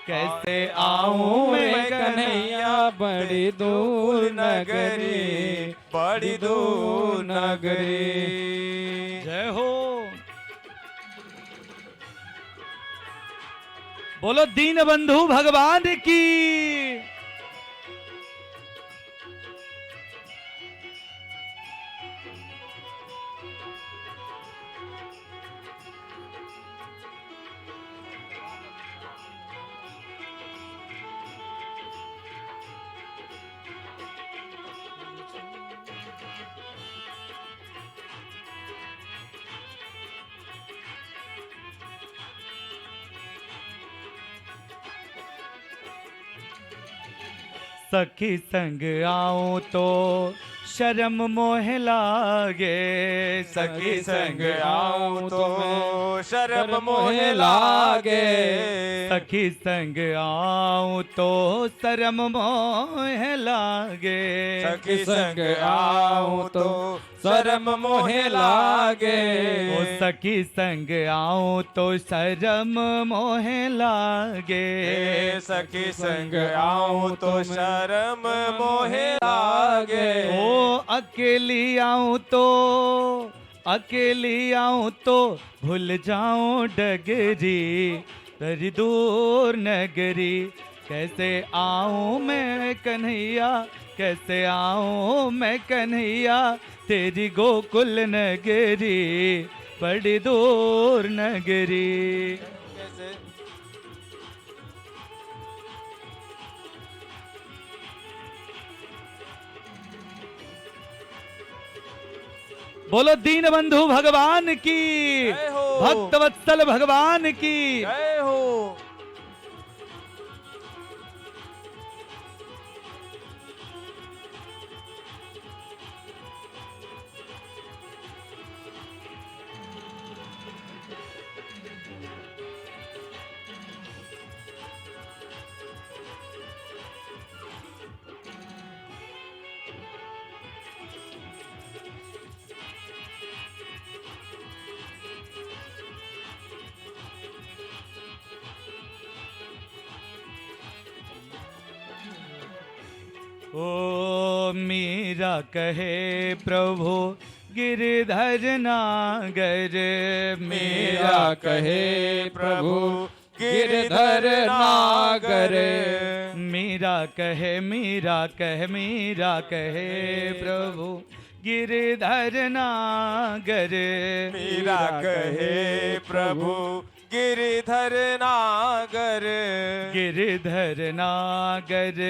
कैसे आऊं मैं कन्हैया बड़ी दूर नगरी, बड़ी दूर नगरी। जय हो। बोलो दीन बंधु भगवान की। सखी संग आऊं तो शर्म मोह लागे, सखी संग आऊं तो शर्म मोह लागे, सखी संग आऊं तो शर्म मोह लागे, सखी संग आऊं तो शर्म मोह लागे, ओ सखी संग आऊं तो शर्म मोह लागे, सखी संग आऊं तो शर्म मोह लागे, ओ अकेली आऊं तो, अकेली आऊं तो भूल जाऊं डगरी, तेरी दूर नगरी। कैसे आऊं मैं कन्हैया, कैसे आऊं मैं कन्हैया, तेरी गोकुल नगरी, बड़ी दूर नगरी। बोलो दीन बंधु भगवान की, भक्त वत्सल भगवान की जय हो। ओ मीरा कहे प्रभु गिरधर नागर, मीरा कहे प्रभु गिरधर नागर, मीरा कहे, मीरा कहे, मीरा कहे प्रभु गिरधर नागर, मीरा कहे प्रभु गिरधर नागर, गिरधर नागर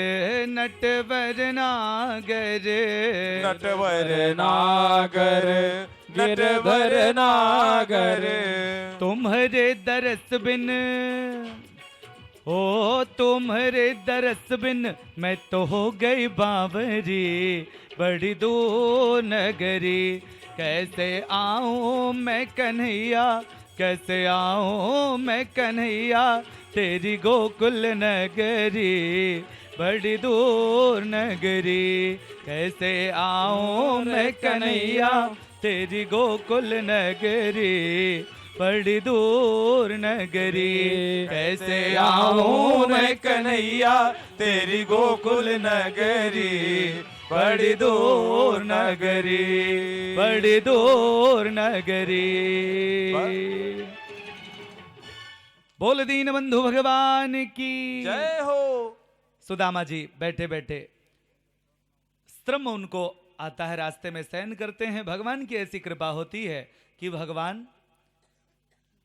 नटवर नागर, नटवर नागर, नटवर नागर, तुम्हारे दरस बिन, ओ तुम्हारे दरस बिन मैं तो हो गई बावरी, बड़ी दूर नगरी। कैसे आऊं मैं कन्हैया, कैसे आऊं मैं कन्हैया, तेरी गोकुल नगरी, बड़ी दूर नगरी। कैसे आऊं मैं कन्हैया, तेरी गोकुल नगरी, बड़ी दूर नगरी। कैसे आऊं मैं कन्हैया, तेरी गोकुल नगरी, बड़ी दूर नगरी, बड़ी दूर नगरी। बोल दीन बंधु भगवान की जय हो। सुदामा जी बैठे बैठे श्रम उनको आता है, रास्ते में शयन करते हैं। भगवान की ऐसी कृपा होती है कि भगवान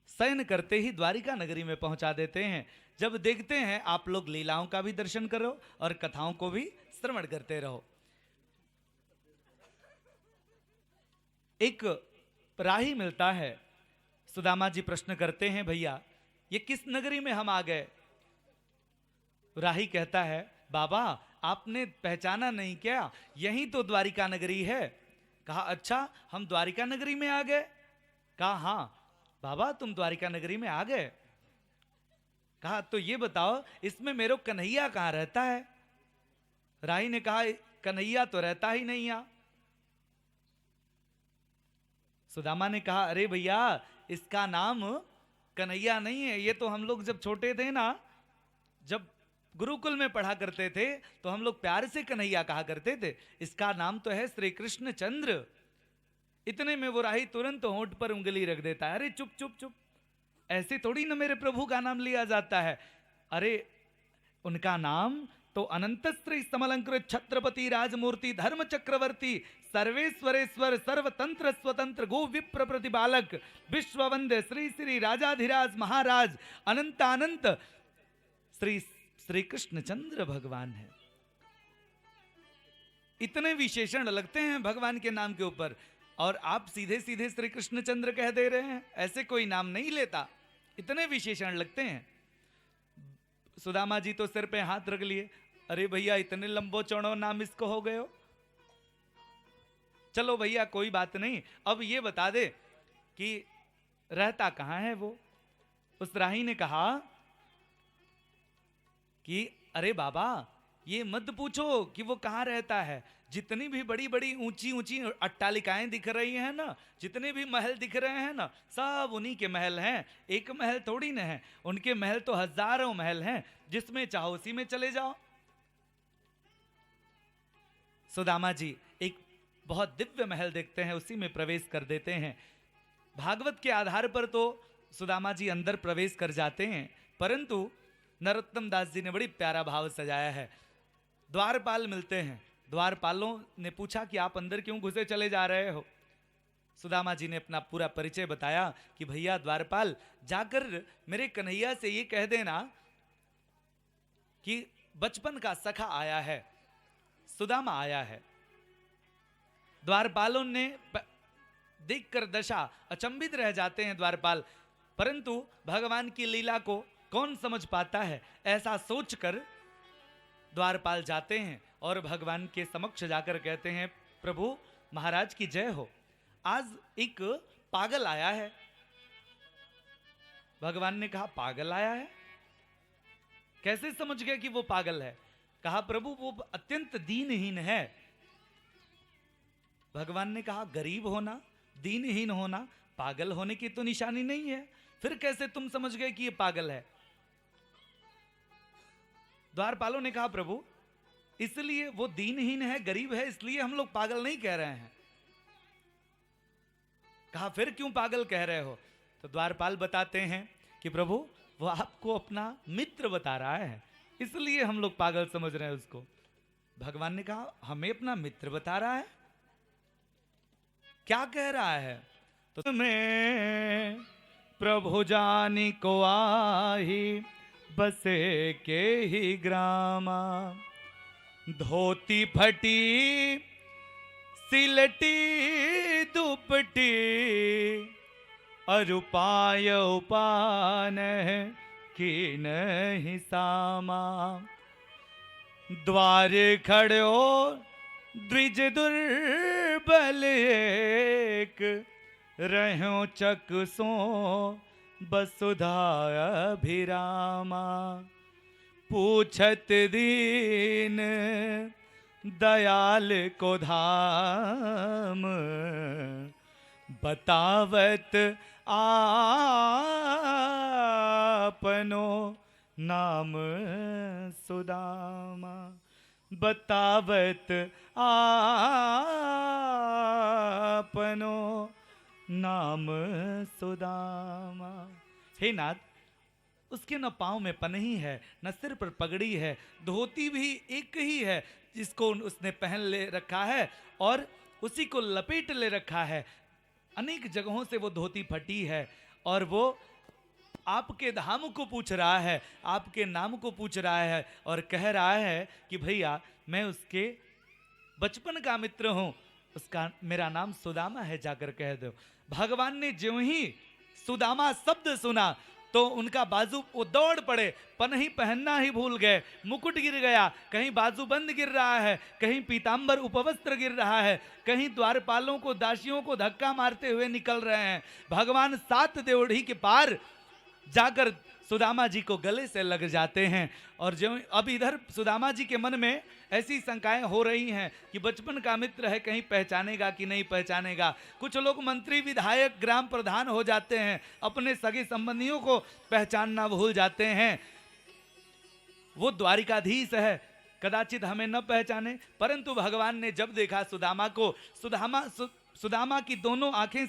शयन करते ही द्वारिका नगरी में पहुंचा देते हैं। जब देखते हैं आप लोग लीलाओं का भी दर्शन करो और कथाओं को भी श्रवण करते रहो। एक राही मिलता है, सुदामा जी प्रश्न करते हैं, भैया ये किस नगरी में हम आ गए? राही कहता है, बाबा आपने पहचाना नहीं क्या? यही तो द्वारिका नगरी है। कहा अच्छा, हम द्वारिका नगरी में आ गए? कहा हाँ बाबा तुम द्वारिका नगरी में आ गए। कहा तो ये बताओ इसमें मेरो कन्हैया कहां रहता है? राही ने कहा कन्हैया तो रहता ही नहीं यहां। सुदामा ने कहा अरे भैया इसका नाम कन्हैया नहीं है, ये तो हम लोग जब छोटे थे ना जब गुरुकुल में पढ़ा करते थे तो हम लोग प्यार से कन्हैया कहा करते थे, इसका नाम तो है श्री कृष्ण चंद्र। इतने में वो राही तुरंत होंठ पर उंगली रख देता है, अरे चुप चुप चुप, ऐसे थोड़ी ना मेरे प्रभु का नाम लिया जाता है। अरे उनका नाम तो अनंत श्री समलंकृत छत्रपति राजमूर्ति धर्म चक्रवर्ती सर्वेश्वरेश्वर सर्वतंत्र स्वतंत्र गो विप्र प्रतिपालक विश्व वंदे श्री श्री राजाधिराज महाराज अनंत अनंत श्री श्री कृष्णचंद्र भगवान है। इतने विशेषण लगते हैं भगवान के नाम के ऊपर, और आप सीधे सीधे श्री कृष्णचंद्र कह दे रहे हैं। ऐसे कोई नाम नहीं लेता, इतने विशेषण लगते हैं। सुदामा जी तो सिर पे हाथ रख लिए, अरे भैया इतने लंबो चौड़ो नाम इसको हो गए हो। चलो भैया कोई बात नहीं, अब ये बता दे कि रहता कहां है वो। उस राही ने कहा कि अरे बाबा ये मत पूछो कि वो कहां रहता है, जितनी भी बड़ी बड़ी ऊंची ऊंची अट्टालिकाएं दिख रही हैं ना, जितने भी महल दिख रहे हैं ना, सब उन्हीं के महल हैं। एक महल थोड़ी न है, उनके महल तो हजारों महल हैं, जिसमें चाहो उसी में चले जाओ। सुदामा जी एक बहुत दिव्य महल देखते हैं, उसी में प्रवेश कर देते हैं। भागवत के आधार पर तो सुदामा जी अंदर प्रवेश कर जाते हैं, परंतु नरोत्तम दास जी ने बड़ी प्यारा भाव सजाया है। द्वारपाल मिलते हैं, द्वारपालों ने पूछा कि आप अंदर क्यों घुसे चले जा रहे हो। सुदामा जी ने अपना पूरा परिचय बताया कि भैया द्वारपाल जाकर मेरे कन्हैया से ये कह देना कि बचपन का सखा आया है, सुदामा आया है। द्वारपालों ने देखकर दशा अचंभित रह जाते हैं द्वारपाल, परंतु भगवान की लीला को कौन समझ पाता है, ऐसा सोचकर द्वारपाल जाते हैं और भगवान के समक्ष जाकर कहते हैं प्रभु महाराज की जय हो, आज एक पागल आया है। भगवान ने कहा पागल आया है, कैसे समझ गए कि वो पागल है। कहा प्रभु वो अत्यंत दीनहीन है। भगवान ने कहा गरीब होना दीनहीन होना पागल होने की तो निशानी नहीं है, फिर कैसे तुम समझ गए कि ये पागल है। द्वारपालों ने कहा प्रभु इसलिए वो दीनहीन है गरीब है इसलिए हम लोग पागल नहीं कह रहे हैं। कहा फिर क्यों पागल कह रहे हो। तो द्वारपाल बताते हैं कि प्रभु वो आपको अपना मित्र बता रहा है, इसलिए हम लोग पागल समझ रहे हैं उसको। भगवान ने कहा हमें अपना मित्र बता रहा है, क्या कह रहा है। तो मैं प्रभु जानी को आही बसे के ही ग्रामा, धोती फटी सिलटी दुपटी अरुपाय उपान की नहीं सामा, द्वार खड़ो द्विज दुर्बल एक, रहो चकसो बसुधा अभिरामा, पूछत दीन दयाल को धाम, बतावत आपनो नाम सुदामा, बतावत आपनो नाम सुदामा। हे नाथ उसके न पाँव में पनही है न सिर पर पगड़ी है, धोती भी एक ही है जिसको उसने पहन ले रखा है और उसी को लपेट ले रखा है। अनेक जगहों से वो धोती फटी है और वो आपके धाम को पूछ रहा है, आपके नाम को पूछ रहा है और कह रहा है कि भैया मैं उसके बचपन का मित्र हूं, उसका मेरा नाम सुदामा है, जाकर कह दो। भगवान ने ज्यों ही सुदामा शब्द सुना तो उनका बाजू वो दौड़ पड़े, पनही पहनना ही भूल गए, मुकुट गिर गया, कहीं बाजूबंद गिर रहा है, कहीं पीतांबर उपवस्त्र गिर रहा है, कहीं द्वारपालों को दासियों को धक्का मारते हुए निकल रहे हैं। भगवान 7 देवढ़ी के पार जाकर सुदामा जी को गले से लग जाते हैं। और जो अब इधर सुदामा जी के मन में ऐसी शंकाएं हो रही हैं कि बचपन का मित्र है, कहीं पहचानेगा कि नहीं पहचानेगा। कुछ लोग मंत्री विधायक ग्राम प्रधान हो जाते हैं, अपने सगे संबंधियों को पहचानना भूल जाते हैं। वो द्वारिकाधीश है, कदाचित हमें न पहचाने, परंतु भगवान ने जब देखा सुदामा को, सुदामा की दोनों आंखें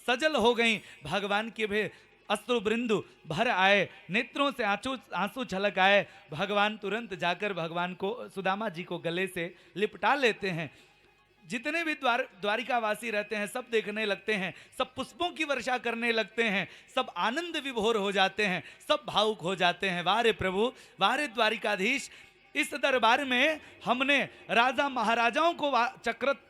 सजल हो गईं, भगवान के भी अश्रु बिंदु भर आए, नेत्रों से आंसू छलक आए। भगवान तुरंत जाकर भगवान को, सुदामा जी को गले से लिपटा लेते हैं। जितने भी द्वारिकावासी रहते हैं सब देखने लगते हैं, सब पुष्पों की वर्षा करने लगते हैं, सब आनंद विभोर हो जाते हैं, सब भावुक हो जाते हैं। वारे प्रभु, वारे द्वारिकाधीश, इस दरबार में हमने राजा महाराजाओं को,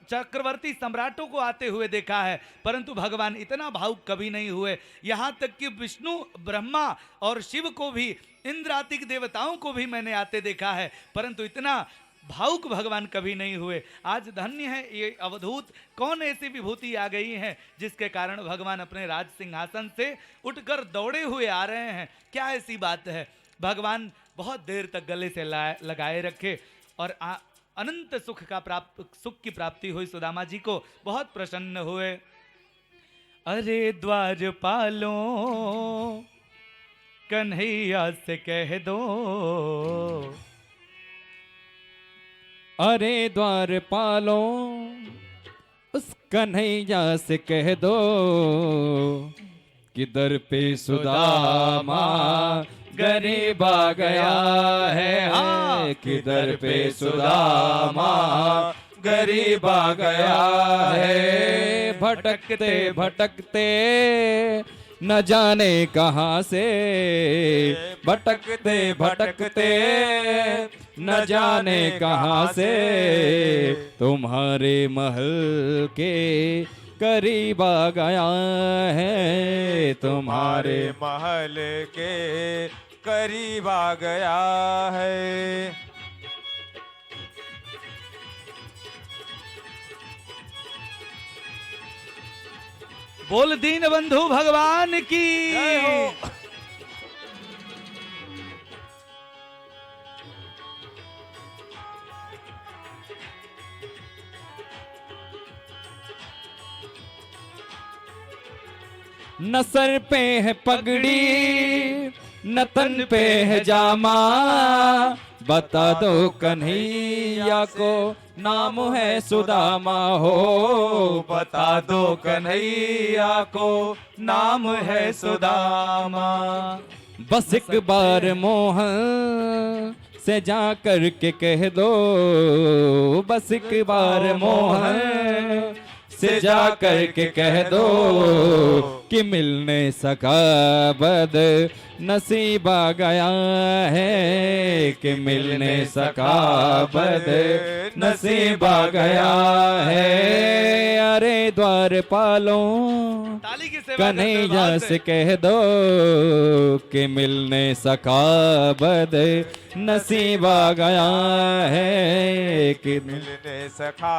चक्रवर्ती सम्राटों को आते हुए देखा है, परंतु भगवान इतना भावुक कभी नहीं हुए। यहाँ तक कि विष्णु, ब्रह्मा और शिव को भी, इंद्रातिक देवताओं को भी मैंने आते देखा है, परंतु इतना भावुक भगवान कभी नहीं हुए। आज धन्य है ये अवधूत, कौन ऐसी विभूति आ गई है जिसके कारण भगवान अपने राज सिंहासन से उठकर दौड़े हुए आ रहे हैं। क्या ऐसी बात है? भगवान बहुत देर तक गले से लगाए रखे और अनंत सुख की प्राप्ति हुई। सुदामा जी को बहुत प्रसन्न हुए। अरे द्वारपालो कन्हैया से कह दो, अरे द्वारपालो उस कन्हैया से कह दो कि दर पे सुदामा गरीब आ गया है, किधर पे सुदामा गरीब आ गया है। भटकते भटकते न जाने कहाँ से, भटकते भटकते न जाने कहाँ से तुम्हारे महल के करीब आ गया है, तुम्हारे महल के करीब आ गया है। बोल दीन बंधु भगवान की। जय हो। न सर पे है पगड़ी न तन पे है जामा, बता दो कन्हैया को नाम है सुदामा हो, बता दो कन्हैया को नाम है सुदामा। बस एक बार मोहन से जा कर के कह दो, बस एक बार मोहन से जा कर के कह दो कि मिलने सका बद नसीब आ गया है, कि मिलने सका बद नसीब आ गया है। अरे द्वारपालो कन्हैया से कह दो कि मिलने सका बद नसीब आ गया है, कि मिलने सका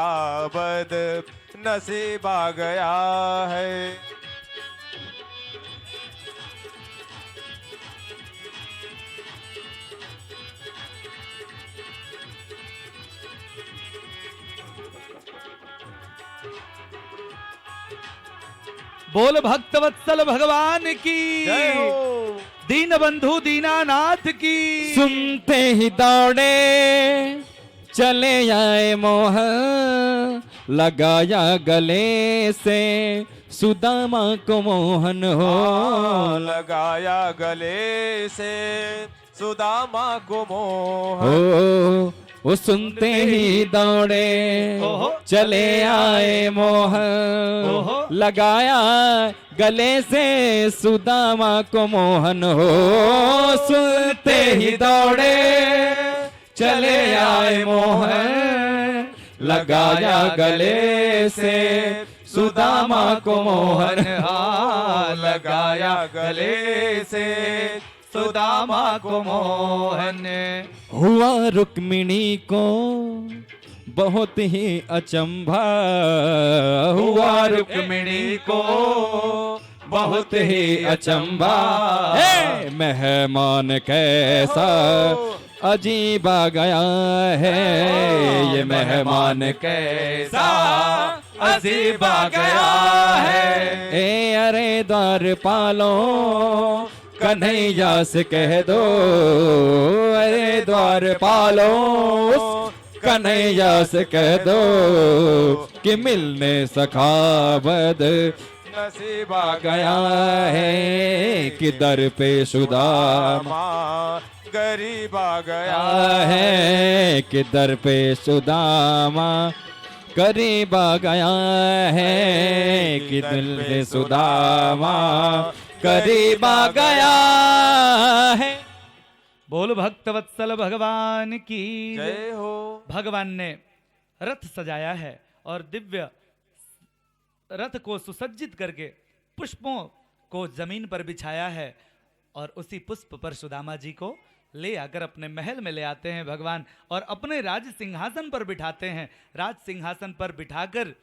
बद नसीब आ गया है। बोल भक्तवत्सल भगवान की। जय हो। दीन बंधु दीनानाथ की। सुनते ही दौड़े चले आए मोहन, लगाया गले से सुदामा को मोहन हो, लगाया गले से सुदामा को मोहन हो। वो सुनते ही दौड़े चले आए मोहन, लगाया गले से सुदामा को मोहन हो। सुनते ही दौड़े चले आए मोहन, लगाया गले से सुदामा को मोहन, लगाया गले से सुदामा को मोहन। हुआ रुक्मिणी को बहुत ही अचंभा, हुआ रुक्मिणी को बहुत ही अचंभा। मेहमान कैसा अजीब आ गया है, ये मेहमान कैसा अजीब आ गया है। ए अरे द्वारपालो कन्हैया से कह दो, अरे द्वार पालो, कन्हैया से कह दो कि मिलने सखावत नसीबा गया है कि दर पे सुदामा गरीब आ गया है कि दर पे सुदामा करीब आ गया है कि दिल पे सुदामा करीब आ गया है। बोल भक्त वत्सल भगवान की जय हो। भगवान ने रथ सजाया है और दिव्य रथ को सुसज्जित करके पुष्पों को जमीन पर बिछाया है और उसी पुष्प पर सुदामा जी को ले आकर अपने महल में ले आते हैं भगवान और अपने राज सिंहासन पर बिठाते हैं। राज सिंहासन पर बिठाकर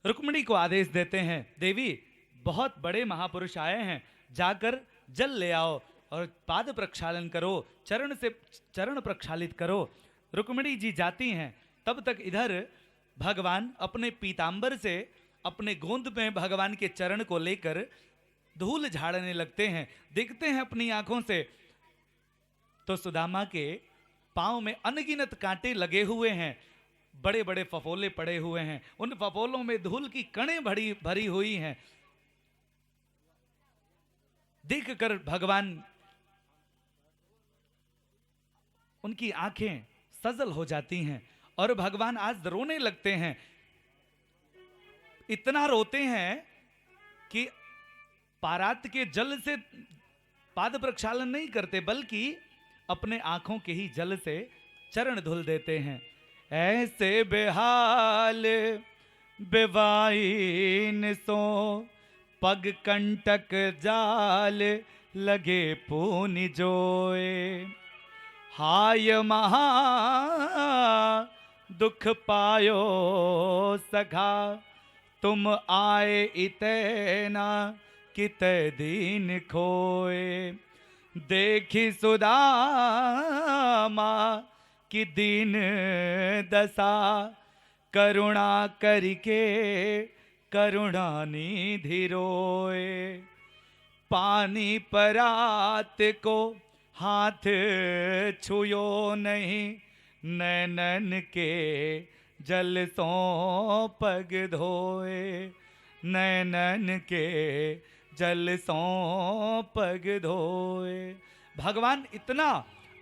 रुक्मिणी को आदेश देते हैं, देवी बहुत बड़े महापुरुष आए हैं, जाकर जल ले आओ और पाद प्रक्षालन करो, चरण प्रक्षालित करो। रुक्मिणी जी जाती हैं। तब तक इधर भगवान अपने पीतांबर से अपने गोंद में भगवान के चरण को लेकर धूल झाड़ने लगते हैं। देखते हैं अपनी आंखों से तो सुदामा के पांव में अनगिनत कांटे लगे हुए हैं, बड़े बड़े फफोले पड़े हुए हैं, उन फफोलों में धूल की कणें भरी हुई हैं। देखकर भगवान उनकी आंखें सजल हो जाती हैं और भगवान आज रोने लगते हैं। इतना रोते हैं कि पारात के जल से पाद प्रक्षालन नहीं करते बल्कि अपने आंखों के ही जल से चरण धुल देते हैं। ऐसे बेहाल बेवाइन सो पग कंटक जाल लगे पूनि जोए, हाय महा दुख पायो सखा तुम आए इतना किते दीन खोए, देखी सुदामा की दीन दशा करुणा करके करुणा निधि रोए, पानी परात को हाथ छुयो नहीं, नैनन के जल सो पग धोए, नैनन के जल सो पग धोए। भगवान इतना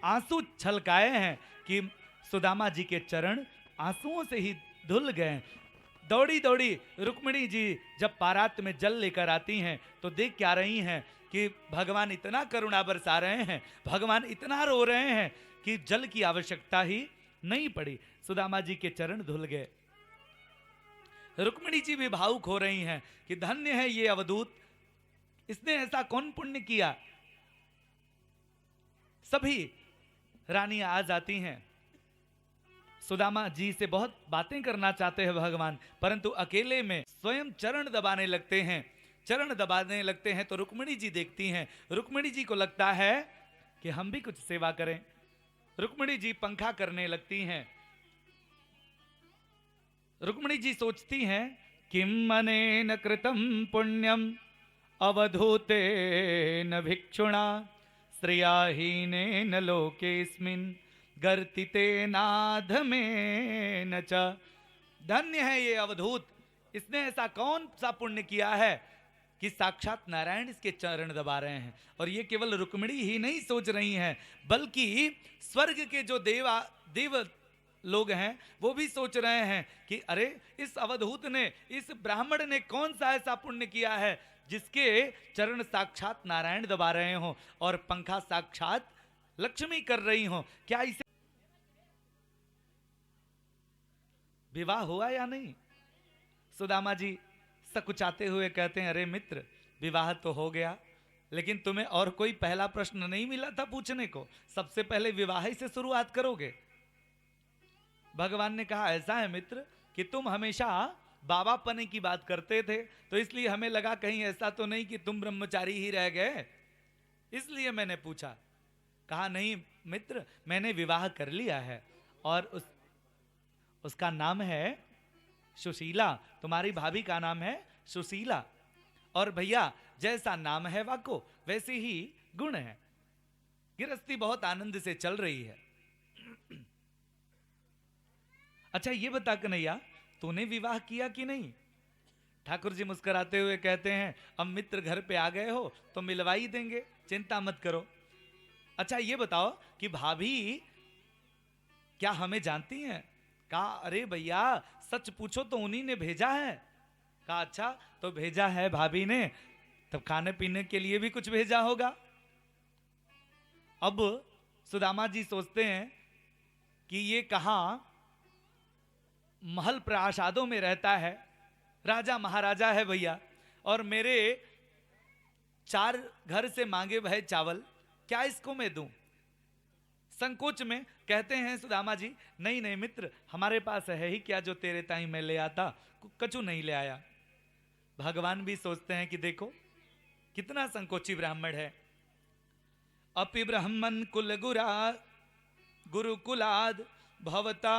आंसू छलकाए हैं कि सुदामा जी के चरण आंसुओं से ही धुल गए। दौड़ी दौड़ी रुक्मिणी जी जब पारात में जल लेकर आती हैं तो देख क्या रही हैं कि भगवान इतना करुणा बरसा रहे हैं, भगवान इतना रो रहे हैं कि जल की आवश्यकता ही नहीं पड़ी। सुदामा जी के चरण धुल गए। रुक्मिणी जी भी भावुक हो रही हैं कि धन्य है ये अवधूत, इसने ऐसा कौन पुण्य किया। सभी रानियां आ जाती हैं, सुदामा जी से बहुत बातें करना चाहते हैं भगवान, परंतु अकेले में स्वयं चरण दबाने लगते हैं। चरण दबाने लगते हैं तो रुक्मिणी जी देखती हैं। रुक्मिणी जी को लगता है कि हम भी कुछ सेवा करें। रुक्मिणी जी पंखा करने लगती हैं। रुक्मिणी जी सोचती हैं किम मनेन कृतं पुण्यम अवधूतेन भिक्षुणा श्रियाहीनेन लोकेस्मिन् गर्तितेनाधमेन च। धन्य है ये अवधूत, इसने ऐसा कौन सा पुण्य किया है कि साक्षात नारायण इसके चरण दबा रहे हैं। और ये केवल रुक्मिणी ही नहीं सोच रही हैं, बल्कि स्वर्ग के जो देव लोग हैं वो भी सोच रहे हैं कि अरे इस अवधूत ने, इस ब्राह्मण ने कौन सा ऐसा पुण्य किया है जिसके चरण साक्षात नारायण दबा रहे हो और पंखा साक्षात लक्ष्मी कर रही हो। क्या इसे विवाह हुआ या नहीं? सुदामा जी सकुचाते हुए कहते हैं, अरे मित्र विवाह तो हो गया, लेकिन तुम्हें और कोई पहला प्रश्न नहीं मिला था पूछने को? सबसे पहले विवाह ही से शुरुआत करोगे? भगवान ने कहा, ऐसा है मित्र कि तुम हमेशा बाबा पने की बात करते थे, तो इसलिए हमें लगा कहीं ऐसा तो नहीं कि तुम ब्रह्मचारी ही रह गए, इसलिए मैंने पूछा। कहा नहीं मित्र, मैंने विवाह कर लिया है और उसका नाम है सुशीला। तुम्हारी भाभी का नाम है सुशीला। और भैया जैसा नाम है वाको वैसे ही गुण है। गृहस्थी बहुत आनंद से चल रही है। अच्छा ये बता कन्हैया, तूने विवाह किया कि नहीं? ठाकुर जी मुस्कुराते हुए कहते हैं, अब मित्र घर पे आ गए हो तो मिलवा ही देंगे, चिंता मत करो। अच्छा ये बताओ कि भाभी क्या हमें जानती हैं? कहा अरे भैया सच पूछो तो उन्हीं ने भेजा है। कहा अच्छा तो भेजा है भाभी ने, तब खाने पीने के लिए भी कुछ भेजा होगा। अब सुदामा जी सोचते हैं कि ये कहां महल प्रासादों में रहता है, राजा महाराजा है भैया, और मेरे 4 घर से मांगे भय चावल, क्या इसको मैं दूं? संकोच में कहते हैं सुदामा जी, नहीं नहीं मित्र, हमारे पास है ही क्या जो तेरे ताई मैं ले आता, कछु नहीं ले आया। भगवान भी सोचते हैं कि देखो कितना संकोची ब्राह्मण है। अपि ब्राह्मण कुल गुरुकुलाद भवता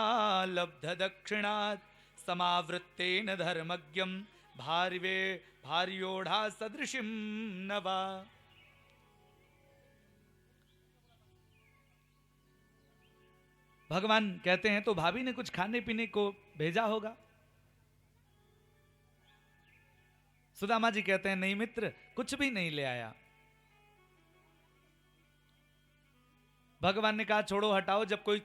लब्ध दक्षिणात् समावृत्तेन धर्मज्ञम भार्योढ़ा सदृशिम नवा। भगवान कहते हैं तो भाभी ने कुछ खाने पीने को भेजा होगा। सुदामा जी कहते हैं नहीं मित्र, कुछ भी नहीं ले आया। भगवान ने कहा छोड़ो हटाओ, जब कोई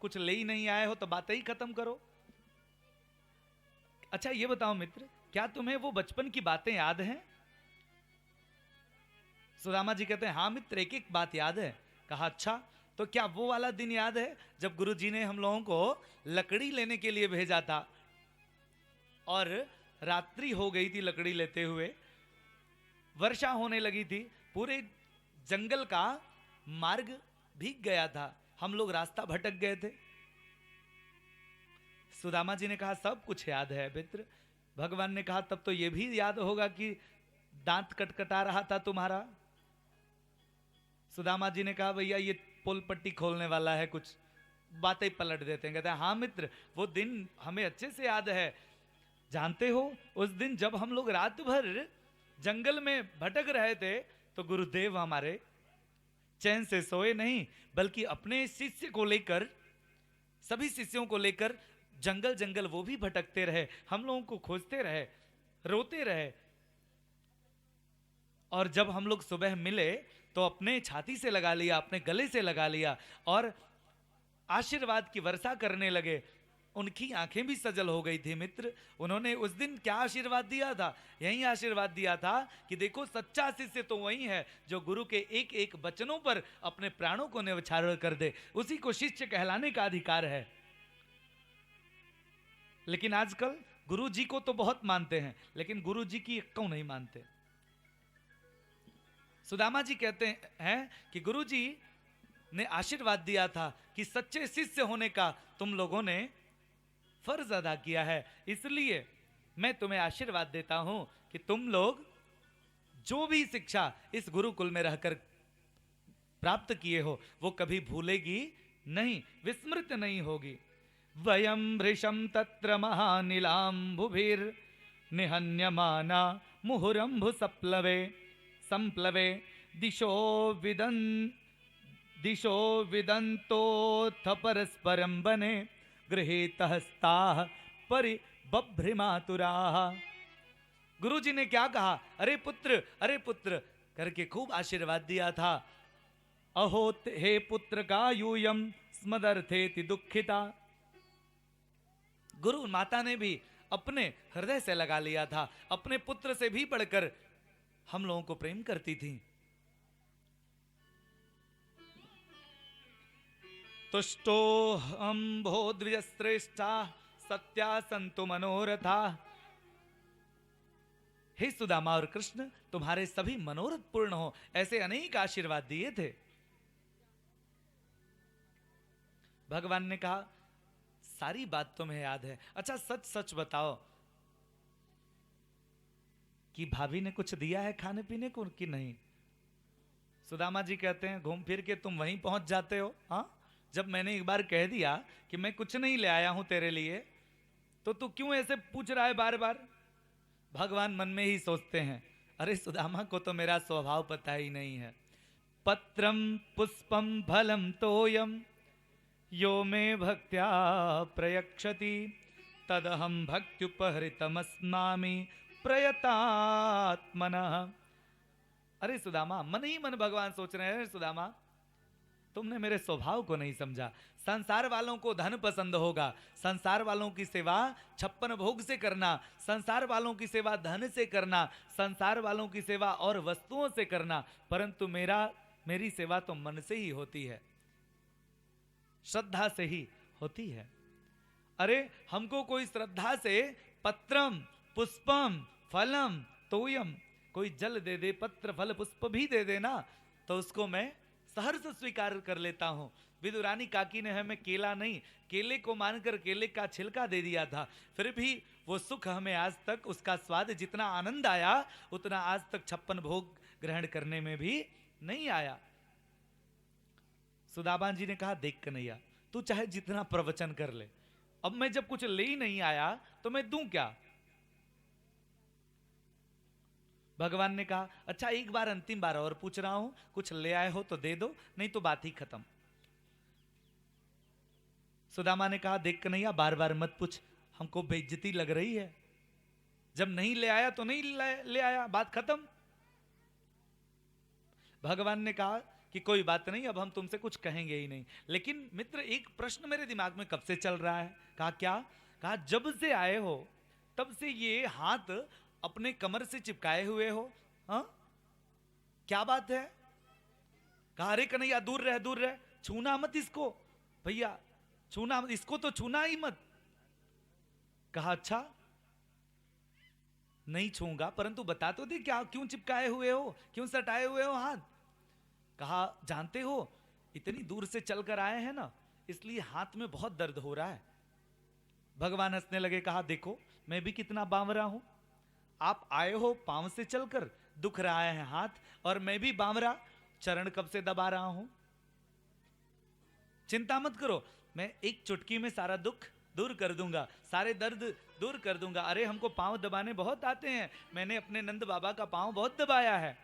कुछ ले ही नहीं आए हो तो बातें ही खत्म करो। अच्छा ये बताओ मित्र, क्या तुम्हें वो बचपन की बातें याद हैं? सुदामा जी कहते हैं हाँ मित्र, एक एक बात याद है। कहा अच्छा तो क्या वो वाला दिन याद है जब गुरुजी ने हम लोगों को लकड़ी लेने के लिए भेजा था और रात्रि हो गई थी लकड़ी लेते हुए, वर्षा होने लगी थी, पूरे जंगल का मार्ग भीग गया था, हम लोग रास्ता भटक गए थे। सुदामा जी ने कहा सब कुछ याद है मित्र। भगवान ने कहा तब तो ये भी याद होगा कि दांत कटकटा रहा था तुम्हारा। सुदामा जी ने कहा भैया ये पोल पट्टी खोलने वाला है, कुछ बातें पलट देते हैं। कहते हैं हाँ मित्र, वो दिन हमें अच्छे से याद है। जानते हो उस दिन जब हम लोग रात भर जंगल में भटक रहे थे तो गुरुदेव हमारे चैन से सोए नहीं, बल्कि अपने शिष्य को लेकर, सभी शिष्यों को लेकर जंगल जंगल वो भी भटकते रहे, हम लोगों को खोजते रहे, रोते रहे। और जब हम लोग सुबह मिले तो अपने छाती से लगा लिया, अपने गले से लगा लिया और आशीर्वाद की वर्षा करने लगे। उनकी आंखें भी सजल हो गई थी मित्र। उन्होंने उस दिन क्या आशीर्वाद दिया था? यही आशीर्वाद दिया था कि देखो सच्चा शिष्य तो वही है जो गुरु के एक एक वचनों पर अपने प्राणों को न्यौछावर कर दे, उसी को शिष्य कहलाने का अधिकार है। लेकिन आजकल गुरु जी को तो बहुत मानते हैं, लेकिन गुरु जी की एक नहीं मानते। सुदामा जी कहते हैं कि गुरु जी ने आशीर्वाद दिया था कि सच्चे शिष्य होने का तुम लोगों ने फर्ज अदा किया है, इसलिए मैं तुम्हें आशीर्वाद देता हूं कि तुम लोग जो भी शिक्षा इस गुरुकुल में रहकर प्राप्त किए हो वो कभी भूलेगी नहीं, विस्मृत नहीं होगी। वयम वृषम तत्र महानिलाम्भुभिर निहन्यमाना मुहुरंभु संप्लवे दिशो विदन्तोऽथ परस्परं वने गृहीतहस्ताः परिबभ्रिमातुराः। गुरु जी ने क्या कहा? अरे पुत्र करके खूब आशीर्वाद दिया था। अहो हे पुत्र का यूयम स्मदर्थेति दुखिता। गुरु माता ने भी अपने हृदय से लगा लिया था, अपने पुत्र से भी बढ़कर हम लोगों को प्रेम करती थी। तुष्टो हम भो द्विजश्रेष्ठा सत्या संतु मनोरथा। हे सुदामा और कृष्ण, तुम्हारे सभी मनोरथ पूर्ण हो, ऐसे अनेक आशीर्वाद दिए थे। भगवान ने कहा सारी बात तुम्हें याद है। अच्छा सच सच बताओ कि भाभी ने कुछ दिया है खाने पीने को कि नहीं? सुदामा जी कहते हैं घूम फिर के तुम वहीं पहुंच जाते हो। हाँ, जब मैंने एक बार कह दिया कि मैं कुछ नहीं ले आया हूं तेरे लिए, तो तू क्यों ऐसे पूछ रहा है बार बार? भगवान मन में ही सोचते हैं अरे सुदामा को तो मेरा स्वभाव पता ही नहीं है, पत्रम पुष्पम फलम तोयम यो मे भक्त्या प्रयक्षति तदहम भक्त्युपहृतमस्नामि प्रयतात्मनः। अरे सुदामा, मन ही मन भगवान सोच रहे हैं, सुदामा तुमने मेरे स्वभाव को नहीं समझा। संसार वालों को धन पसंद होगा, संसार वालों की सेवा 56 भोग से करना, संसार वालों की सेवा धन से करना, संसार वालों की सेवा और वस्तुओं से करना, परंतु मेरी सेवा तो मन से ही होती है, श्रद्धा से ही होती है। अरे हमको कोई श्रद्धा से पत्रम पुष्पम फलम तोयम, कोई जल दे दे, पत्र फल पुष्प भी दे देना, तो उसको मैं सहर्ष स्वीकार कर लेता हूं। विदुरानी काकी ने हमें केला नहीं, केले को मानकर केले का छिलका दे दिया था, फिर भी वो सुख हमें आज तक, उसका स्वाद जितना आनंद आया उतना आज तक 56 भोग ग्रहण करने में भी नहीं आया। सुदामा जी ने कहा, देख कन्हैया तू चाहे जितना प्रवचन कर ले, अब मैं जब कुछ ले ही नहीं आया तो मैं दूं क्या। भगवान ने कहा, अच्छा एक बार अंतिम बार और पूछ रहा हूं, कुछ ले आए हो तो दे दो, नहीं तो बात ही खत्म। सुदामा ने कहा, देख कन्हैया बार बार मत पूछ, हमको बेइज्जती लग रही है, जब नहीं ले आया तो नहीं ले आया, बात खत्म। भगवान ने कहा कि कोई बात नहीं, अब हम तुमसे कुछ कहेंगे ही नहीं। लेकिन मित्र एक प्रश्न मेरे दिमाग में कब से चल रहा है। कहा क्या? कहा जब से आए हो तब से ये हाथ अपने कमर से चिपकाए हुए हो, हाँ क्या बात है? कहा अरे कन्हैया दूर रह दूर रह, छूना मत इसको भैया, छूना इसको, तो छूना ही मत। कहा अच्छा नहीं छूंगा, परंतु बता तो दे क्या, क्यों चिपकाए हुए हो, क्यों सटाए हुए हो हाथ। कहा जानते हो इतनी दूर से चलकर आए हैं ना, इसलिए हाथ में बहुत दर्द हो रहा है। भगवान हंसने लगे, कहा देखो मैं भी कितना बावरा हूं, आप आए हो पांव से चलकर, दुख रहा है हाथ, और मैं भी बावरा चरण कब से दबा रहा हूं। चिंता मत करो, मैं एक चुटकी में सारा दुख दूर कर दूंगा, सारे दर्द दूर कर दूंगा। अरे हमको पांव दबाने बहुत आते हैं, मैंने अपने नंद बाबा का पांव बहुत दबाया है।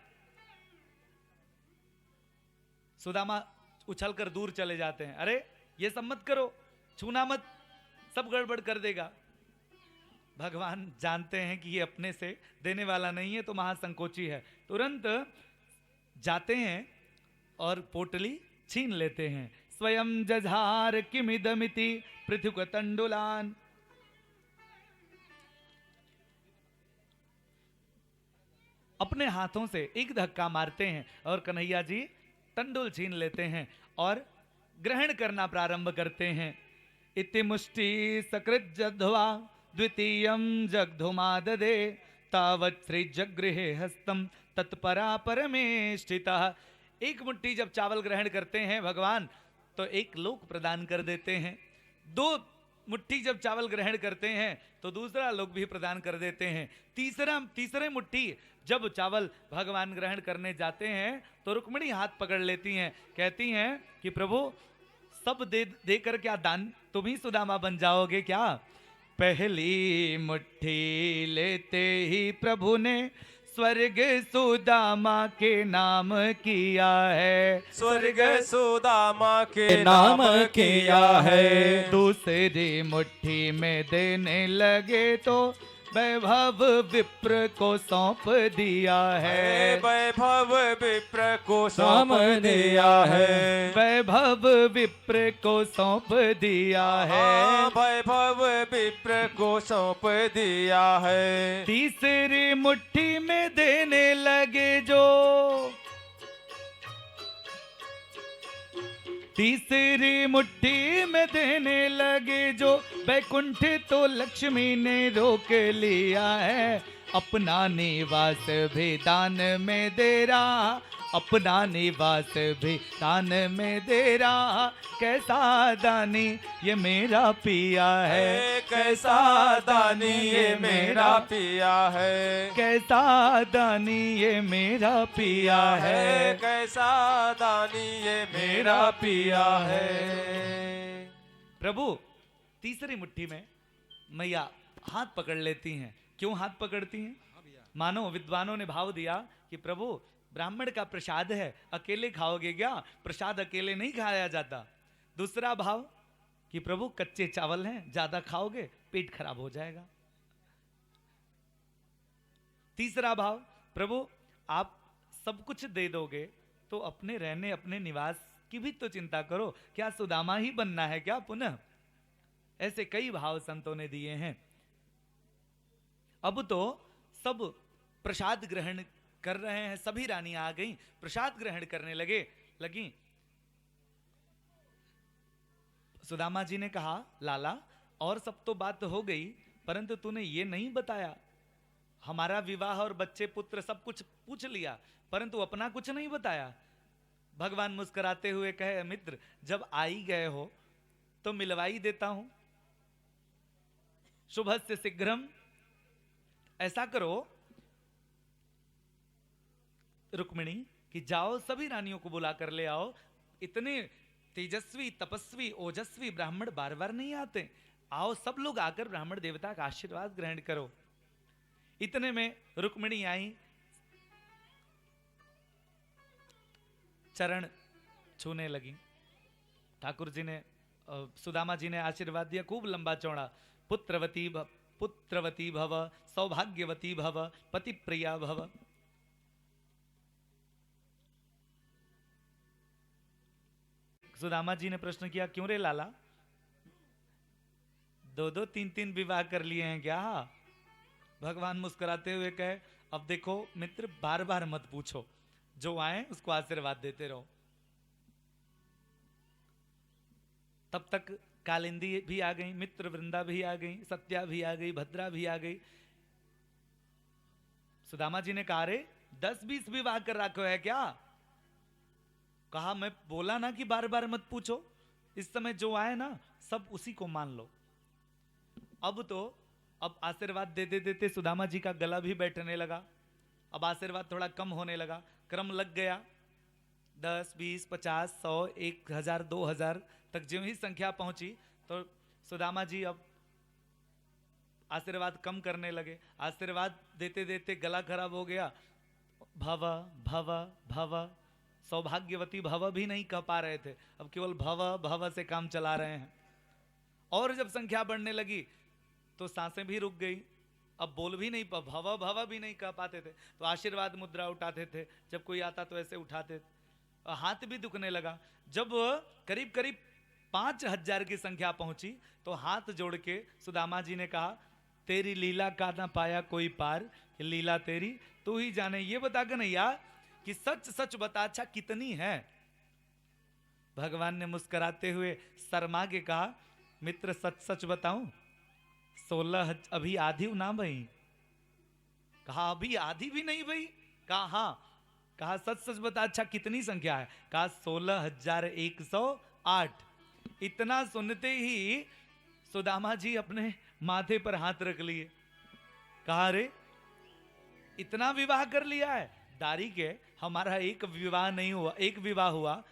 सुदामा उछलकर दूर चले जाते हैं, अरे ये सब मत करो, छूना मत, सब गड़बड़ कर देगा। भगवान जानते हैं कि ये अपने से देने वाला नहीं है, तो महासंकोची है, तुरंत जाते हैं और पोटली छीन लेते हैं। स्वयं जझार किमिदमिति पृथुक तंडुलान। अपने हाथों से एक धक्का मारते हैं और कन्हैया जी तंडुल छीन लेते हैं और ग्रहण करना प्रारंभ करते हैं। इति मुष्टि सकृत जध्वा द्वितीयं जग्धुमाददे तावत् श्री जगृहे हस्तम तत्परा परमेष्ठितः। एक मुट्ठी जब चावल ग्रहण करते हैं भगवान तो एक लोक प्रदान कर देते हैं, दो मुट्ठी जब चावल ग्रहण करते हैं तो दूसरा लोक भी प्रदान कर देते हैं, तीसरे मुट्ठी जब चावल भगवान ग्रहण करने जाते हैं तो रुक्मिणी हाथ पकड़ लेती हैं, कहती हैं कि प्रभु सब दे कर क्या दान तुम ही सुदामा बन जाओगे क्या। पहली मुट्ठी लेते ही प्रभु ने स्वर्ग सुदामा के नाम किया है, स्वर्ग सुदामा के नाम किया है। दूसरी मुट्ठी में देने लगे तो वैभव विप्र को सौंप दिया है, वैभव विप्र को सौंप दिया है, वैभव विप्र को सौंप दिया है, वैभव विप्र को सौंप दिया है। तीसरी मुट्ठी में देने लगे जो, तीसरी मुट्ठी में देने लगे जो वैकुंठ तो लक्ष्मी ने रोक लिया है। अपना निवास भी दान में दे रहा, अपना निवास भी दान में दे रहा, कैसा दानी ये मेरा पिया है, कैसा दानी ये मेरा पिया है, कैसा दानी ये मेरा पिया है, कैसा दानी ये मेरा पिया है। प्रभु तीसरी मुट्ठी में मैया हाथ पकड़ लेती हैं। क्यों हाथ पकड़ती हैं? मानो विद्वानों ने भाव दिया कि प्रभु ब्राह्मण का प्रसाद है, अकेले खाओगे क्या? प्रसाद अकेले नहीं खाया जाता। दूसरा भाव कि प्रभु कच्चे चावल हैं, ज्यादा खाओगे पेट खराब हो जाएगा। तीसरा भाव, प्रभु आप सब कुछ दे दोगे तो अपने रहने अपने निवास की भी तो चिंता करो, क्या सुदामा ही बनना है क्या पुनः? ऐसे कई भाव संतों ने दिए हैं। अब तो सब प्रसाद ग्रहण कर रहे हैं, सभी रानियां आ गईं, प्रसाद ग्रहण करने लगी। सुदामा जी ने कहा, लाला और सब तो बात हो गई, परंतु तूने ये नहीं बताया, हमारा विवाह और बच्चे पुत्र सब कुछ पूछ लिया, परंतु अपना कुछ नहीं बताया। भगवान मुस्कुराते हुए कहे, मित्र जब आ ही गए हो तो मिलवा ही देता हूं। शुभस्य शीघ्रम, ऐसा करो रुक्मिणी कि जाओ सभी रानियों को बुला कर ले आओ। इतने तेजस्वी तपस्वी ओजस्वी ब्राह्मण बार बार नहीं आते, आओ सब लोग आकर ब्राह्मण देवता का आशीर्वाद ग्रहण करो। इतने में रुक्मिणी आई, चरण छूने लगी। ठाकुर जी ने सुदामा जी ने आशीर्वाद दिया, खूब लंबा चौड़ा, पुत्रवती भव, सौभाग्यवती भव, पति प्रिया भव। सुदामा जी ने प्रश्न किया, क्यों रे लाला, 2-2 3-3 विवाह कर लिए हैं क्या? भगवान मुस्कुराते हुए कहे, अब देखो मित्र बार बार मत पूछो, जो आए उसको आशीर्वाद देते रहो। तब तक कालिंदी भी आ गई, मित्र वृंदा भी आ गई, सत्या भी आ गई, भद्रा भी आ गई। सुदामा जी ने कहा, रे 10-20 विवाह कर रखो है क्या? कहा, मैं बोला ना कि बार बार मत पूछो, इस समय जो आए ना सब उसी को मान लो। अब आशीर्वाद देते देते सुदामा जी का गला भी बैठने लगा, अब आशीर्वाद थोड़ा कम होने लगा, क्रम लग गया। 10, 20, 50, 100, 1000, 2000 तक ज्यों ही संख्या पहुंची तो सुदामा जी अब आशीर्वाद कम करने लगे। आशीर्वाद देते देते गला खराब हो गया। भव भव भव, सौभाग्यवती भव भी नहीं कह पा रहे थे, अब केवल भव भव से काम चला रहे हैं। और जब संख्या बढ़ने लगी तो सांसें भी रुक गई, अब बोल भी नहीं, भव भव भी नहीं कह पाते थे, तो आशीर्वाद मुद्रा उठाते थे, जब कोई आता तो ऐसे उठाते, हाथ भी दुखने लगा। जब करीब करीब 5000 की संख्या पहुंची तो हाथ जोड़ के सुदामा जी ने कहा, तेरी लीला का ना पाया कोई पार, लीला तेरी तू ही जाने, ये बता कन्हैया कि सच सच बता, अच्छा कितनी है? भगवान ने मुस्कुराते हुए शर्मा के कहा, मित्र सच सच बताऊं, 16 अभी आधी ना भई? कहा अभी आधी भी नहीं भई? कहा हाँ। कहा सच सच बता, अच्छा कितनी संख्या है? कहा 16,108। इतना सुनते ही सुदामा जी अपने माथे पर हाथ रख लिए, कहा रे इतना विवाह कर लिया है? दारी के हमारा एक विवाह नहीं हुआ, एक विवाह हुआ,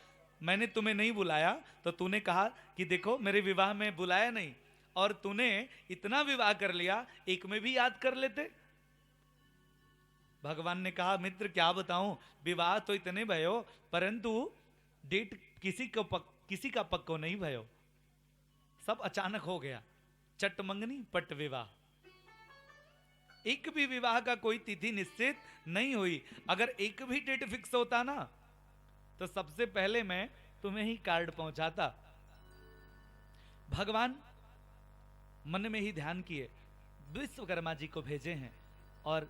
मैंने तुम्हें नहीं बुलाया तो तूने कहा कि देखो मेरे विवाह में बुलाया नहीं, और तूने इतना विवाह कर लिया, एक में भी याद कर लेते। भगवान ने कहा, मित्र क्या बताऊं, विवाह तो इतने भयो, परंतु डेट किसी का पक्को नहीं भयो, सब अचानक हो गया, चट मंगनी पट विवाह, एक भी विवाह का कोई तिथि निश्चित नहीं हुई। अगर एक भी डेट फिक्स होता ना तो सबसे पहले मैं तुम्हें ही कार्ड पहुंचाता। भगवान मन में ही ध्यान किए, विश्वकर्मा जी को भेजे हैं, और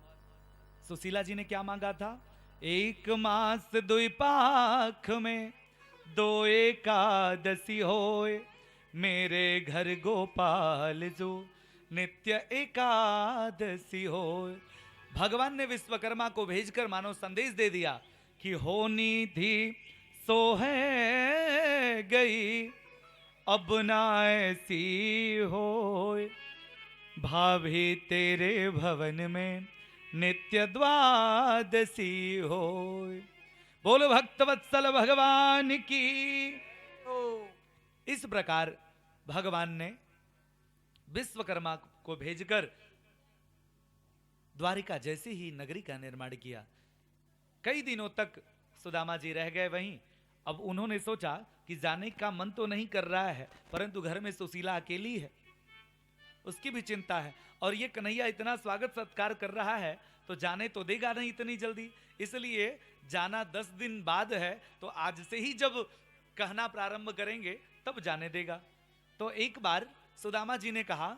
सुशीला जी ने क्या मांगा था? 1 मास 2 पाख में 2 एकादशी होए, मेरे घर गोपाल जो नित्य एकादशी हो। भगवान ने विश्वकर्मा को भेजकर मानो संदेश दे दिया कि होनी थी सो है गई, अब ना ऐसी होए, भाभी तेरे भवन में नित्य द्वादशी होए। बोलो भक्तवत्सल भगवान की। इस प्रकार भगवान ने विश्वकर्मा को भेजकर द्वारिका जैसी ही नगरी का निर्माण किया। कई दिनों तक सुदामा जी रह गए वहीं। अब उन्होंने सोचा कि जाने का मन तो नहीं कर रहा है, परंतु घर में सुशीला अकेली है, उसकी भी चिंता है, और ये कन्हैया इतना स्वागत सत्कार कर रहा है तो जाने तो देगा नहीं इतनी जल्दी, इसलिए जाना 10 दिन बाद है, तो आज से ही जब कहना प्रारंभ करेंगे तब जाने देगा। तो एक बार सुदामा जी ने कहा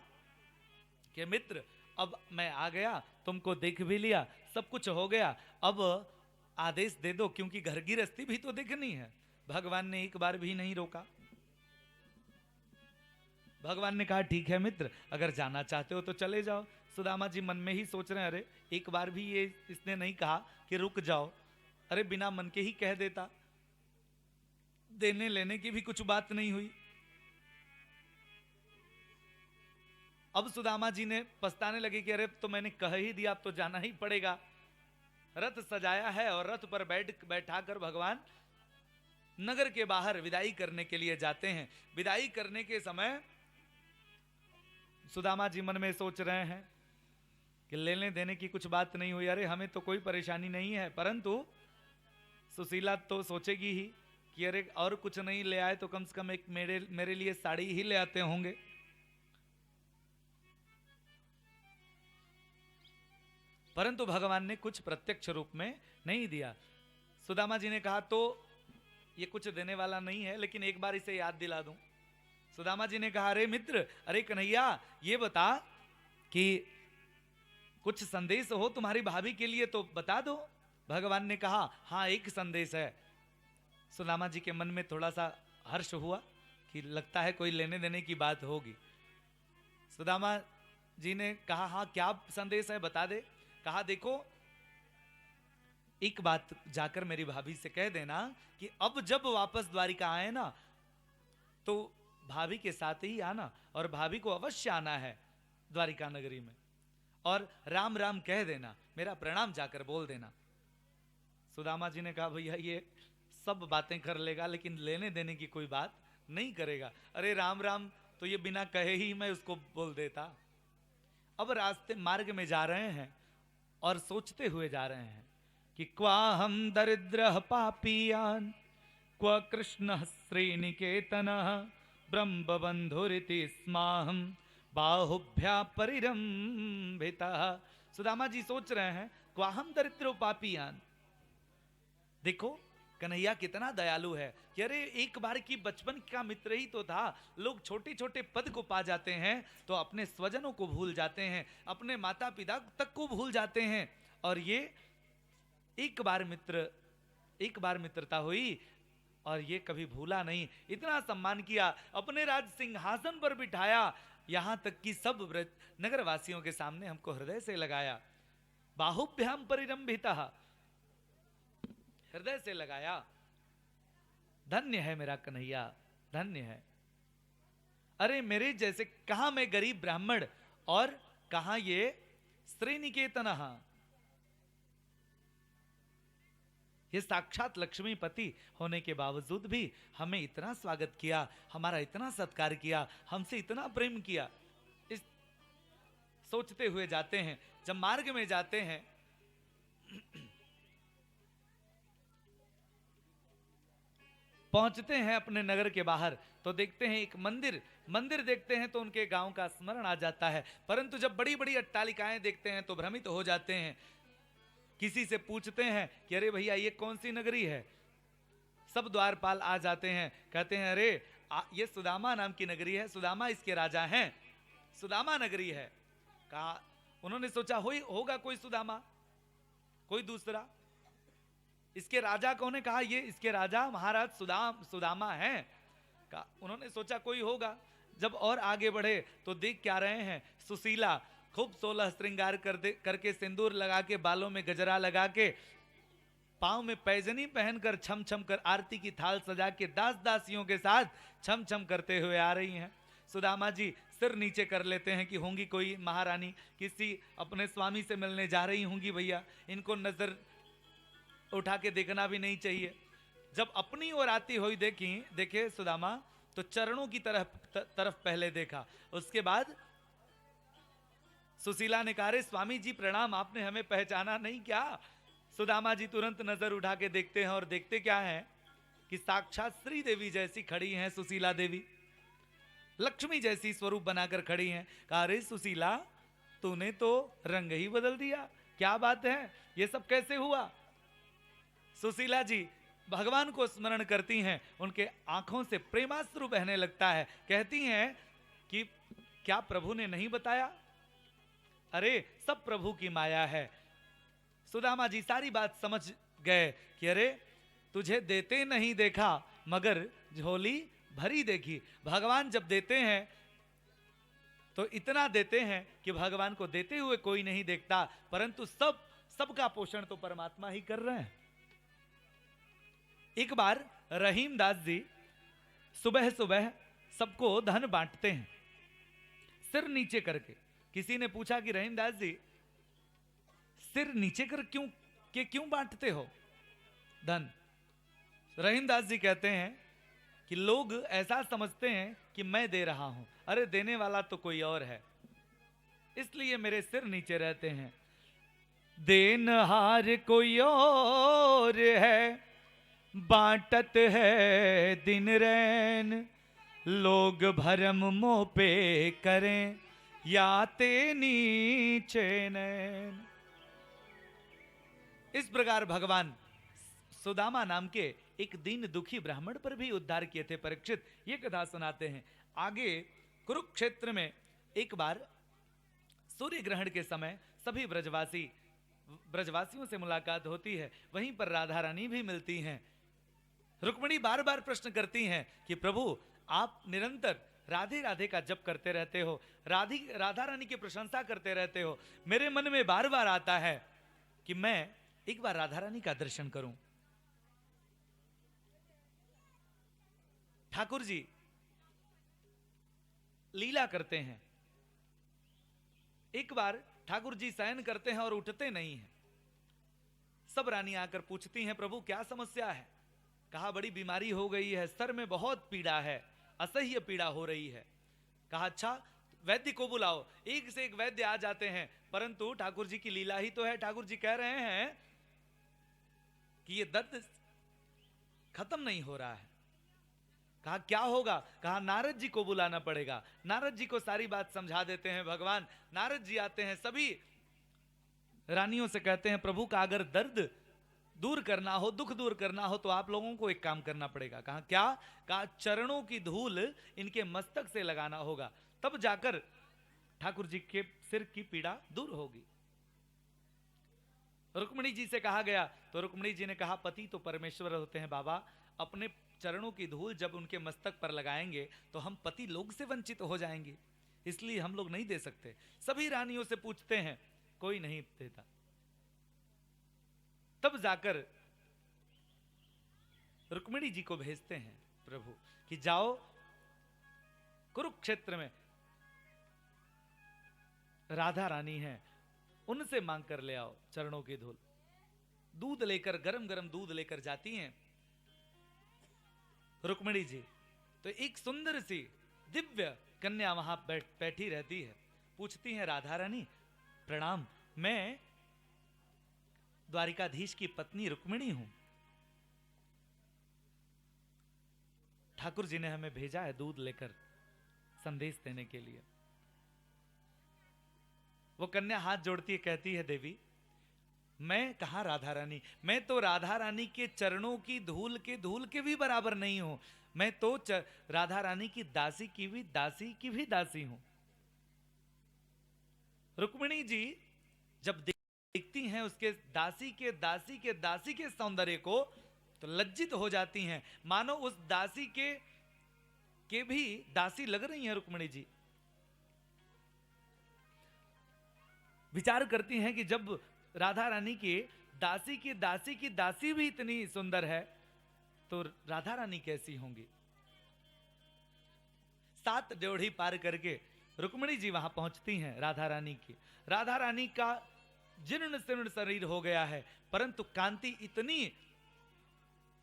कि मित्र, अब मैं आ गया, तुमको देख भी लिया, सब कुछ हो गया, अब आदेश दे दो, क्योंकि घर गृहस्थी भी तो देखनी है। भगवान ने एक बार भी नहीं रोका। भगवान ने कहा ठीक है मित्र, अगर जाना चाहते हो तो चले जाओ। सुदामा जी मन में ही सोच रहे हैं, अरे एक बार भी ये इसने नहीं कहा कि रुक जाओ, अरे बिना मन के ही कह देता, देने लेने की भी कुछ बात नहीं हुई। अब सुदामा जी ने पछताने लगे कि अरे तो मैंने कह ही दिया, अब तो जाना ही पड़ेगा। रथ सजाया है और रथ पर बैठाकर भगवान नगर के बाहर विदाई करने के लिए जाते हैं। विदाई करने के समय सुदामा जी मन में सोच रहे हैं कि लेने देने की कुछ बात नहीं हुई, अरे हमें तो कोई परेशानी नहीं है, परंतु सुशीला तो सोचेगी ही कि अरे और कुछ नहीं ले आए तो कम से कम एक मेरे लिए साड़ी ही ले आते होंगे। परंतु भगवान ने कुछ प्रत्यक्ष रूप में नहीं दिया। सुदामा जी ने कहा तो ये कुछ देने वाला नहीं है, लेकिन एक बार इसे याद दिला दूं। सुदामा जी ने कहा अरे मित्र, अरे कन्हैया, ये बता कि कुछ संदेश हो तुम्हारी भाभी के लिए तो बता दो। भगवान ने कहा हाँ, एक संदेश है। सुदामा जी के मन में थोड़ा सा हर्ष हुआ कि लगता है कोई लेने देने की बात होगी। सुदामा जी ने कहा हाँ, क्या संदेश है, बता दे। कहा देखो, एक बात जाकर मेरी भाभी से कह देना कि अब जब वापस द्वारिका आए ना तो भाभी के साथ ही आना, और भाभी को अवश्य आना है द्वारिका नगरी में, और राम राम कह देना, मेरा प्रणाम जाकर बोल देना। सुदामा जी ने कहा भैया ये सब बातें कर लेगा, लेकिन लेने देने की कोई बात नहीं करेगा। अरे राम राम तो ये बिना कहे ही मैं उसको बोल देता। अब रास्ते मार्ग में जा रहे हैं और सोचते हुए जा रहे हैं कि क्वा हम दरिद्र पापियान क्व कृष्ण श्रीनिकेतनः ब्रह्मबंधुरिति स्माहम बाहुभ्या परिरंभितः। सुदामा जी सोच रहे हैं क्वा हम दरिद्र पापियान। देखो कन्हैया कितना दयालु है कि अरे एक बार की बचपन का मित्र ही तो था। लोग छोटे छोटे पद को पा जाते हैं तो अपने स्वजनों को भूल जाते हैं, अपने माता पिता तक को भूल जाते हैं, और ये एक बार मित्रता हुई और ये कभी भूला नहीं। इतना सम्मान किया, अपने राज सिंहासन पर बिठाया, यहां तक कि सब नगर वासियों के सामने हमको हृदय से लगाया। बाहुभ्याम परिरंभितः, हृदय से लगाया। धन्य है मेरा कन्हैया, धन्य है। अरे मेरे जैसे कहां मैं गरीब ब्राह्मण और कहां ये श्रीनिकेतन, ये साक्षात लक्ष्मीपति होने के बावजूद भी हमें इतना स्वागत किया, हमारा इतना सत्कार किया, हमसे इतना प्रेम किया। इस सोचते हुए जाते हैं। जब मार्ग में जाते हैं पहुंचते हैं अपने नगर के बाहर तो देखते हैं एक मंदिर देखते हैं तो उनके गांव का स्मरण आ जाता है। परंतु जब बड़ी बड़ी अट्टालिकाएं देखते हैं तो भ्रमित हो जाते हैं। किसी से पूछते हैं कि अरे भैया ये कौन सी नगरी है? सब द्वारपाल आ जाते हैं, कहते हैं अरे ये सुदामा नाम की नगरी है, सुदामा इसके राजा हैं, सुदामा नगरी है। कहा, उन्होंने सोचा होगा कोई सुदामा, कोई दूसरा। इसके राजा कौन है? कहा ये इसके राजा महाराज सुदामा हैं। कहा, उन्होंने सोचा कोई होगा। जब और आगे बढ़े तो देख क्या रहे हैं, सुशीला खूब 16 श्रृंगार करके सिंदूर लगा के, बालों में गजरा लगा के, पांव में पैजनी पहनकर छम छम कर आरती की थाल सजा के दास दासियों के साथ छम छम करते हुए आ रही हैं। सुदामा जी सिर नीचे कर लेते हैं कि होंगी कोई महारानी, किसी अपने स्वामी से मिलने जा रही होंगी भैया, इनको नजर उठा के देखना भी नहीं चाहिए। जब अपनी ओर आती हुई देखे सुदामा तो चरणों की तरफ पहले देखा, उसके बाद सुशीला ने कहा, स्वामी जी प्रणाम, आपने हमें पहचाना नहीं क्या? सुदामा जी तुरंत नजर उठा के देखते हैं और देखते क्या है कि साक्षात श्री देवी जैसी खड़ी हैं सुशीला देवी, लक्ष्मी जैसी स्वरूप बनाकर खड़ी हैं। कहा अरे सुशीला, तूने तो रंग ही बदल दिया, क्या बात है, ये सब कैसे हुआ? सुशीला जी भगवान को स्मरण करती हैं, उनके आंखों से प्रेमाश्रु बहने लगता है। कहती हैं कि क्या प्रभु ने नहीं बताया? अरे सब प्रभु की माया है। सुदामा जी सारी बात समझ गए कि अरे तुझे देते नहीं देखा मगर झोली भरी देखी। भगवान जब देते हैं तो इतना देते हैं कि भगवान को देते हुए कोई नहीं देखता, परंतु सबका पोषण तो परमात्मा ही कर रहे हैं। एक बार रहीम दास जी सुबह सुबह सबको धन बांटते हैं सिर नीचे करके। किसी ने पूछा कि रहीम दास जी सिर नीचे कर क्यों बांटते हो धन? रहीम दास जी कहते हैं कि लोग ऐसा समझते हैं कि मैं दे रहा हूं, अरे देने वाला तो कोई और है, इसलिए मेरे सिर नीचे रहते हैं। देनहार कोई और है, बांटत है दिन रैन, लोग भरम मोह पे करें याते नीचे नैन। इस प्रकार भगवान सुदामा नाम के एक दीन दुखी ब्राह्मण पर भी उद्धार किए थे। परीक्षित ये कथा सुनाते हैं। आगे कुरुक्षेत्र में एक बार सूर्य ग्रहण के समय सभी ब्रजवासियों से मुलाकात होती है। वहीं पर राधा रानी भी मिलती हैं। रुक्मिणी बार बार प्रश्न करती हैं कि प्रभु आप निरंतर राधे राधे का जप करते रहते हो, राधा रानी की प्रशंसा करते रहते हो, मेरे मन में बार बार आता है कि मैं एक बार राधा रानी का दर्शन करूं। ठाकुर जी लीला करते हैं। एक बार ठाकुर जी शयन करते हैं और उठते नहीं हैं। सब रानी आकर पूछती हैं प्रभु क्या समस्या है? कहा बड़ी बीमारी हो गई है, सर में बहुत पीड़ा है, असह्य पीड़ा हो रही है। कहा अच्छा वैद्य को बुलाओ। एक से एक वैद्य आ जाते हैं, परंतु ठाकुर जी की लीला ही तो है। ठाकुर जी कह रहे हैं कि ये दर्द खत्म नहीं हो रहा है। कहा क्या होगा? कहा नारद जी को बुलाना पड़ेगा। नारद जी को सारी बात समझा देते हैं भगवान। नारद जी आते हैं, सभी रानियों से कहते हैं प्रभु का अगर दर्द दूर करना हो, दुख दूर करना हो तो आप लोगों को एक काम करना पड़ेगा। कहा क्या? कहा चरणों की धूल इनके मस्तक से लगाना होगा, तब जाकर ठाकुर जी के सिर की पीड़ा दूर होगी। रुक्मिणी जी से कहा गया तो रुक्मिणी जी ने कहा पति तो परमेश्वर होते हैं बाबा, अपने चरणों की धूल जब उनके मस्तक पर लगाएंगे तो हम पति लोग से वंचित हो जाएंगे, इसलिए हम लोग नहीं दे सकते। सभी रानियों से पूछते हैं, कोई नहीं देता। तब जाकर रुक्मिणी जी को भेजते हैं प्रभु कि जाओ कुरुक्षेत्र में राधा रानी हैं, उनसे मांग कर ले आओ चरणों की धूल। दूध लेकर, गरम गरम दूध लेकर जाती हैं रुक्मिणी जी। तो एक सुंदर सी दिव्य कन्या वहां बैठी रहती है। पूछती हैं राधा रानी प्रणाम, मैं द्वारिकाधीश की पत्नी रुक्मिणी हूं। ठाकुर जी ने हमें भेजा है दूध लेकर संदेश देने के लिए। वो कन्या हाथ जोड़ती है, कहती है देवी मैं कहां राधा रानी, मैं तो राधा रानी के चरणों की धूल के भी बराबर नहीं हूं। मैं तो राधा रानी की दासी की भी दासी हूं। रुक्मिणी जी जब देखती हैं उसके दासी के सौंदर्य को तो लज्जित हो जाती हैं, मानो उस दासी के भी दासी लग रही हैं रुक्मिणी जी। विचार करती हैं कि जब राधा रानी की दासी भी इतनी सुंदर है तो राधा रानी कैसी होंगी। 7 ड्योढ़ी पार करके रुक्मिणी जी वहां पहुंचती हैं राधा रानी का जीर्ण शीर्ण शरीर हो गया है, परंतु कांति इतनी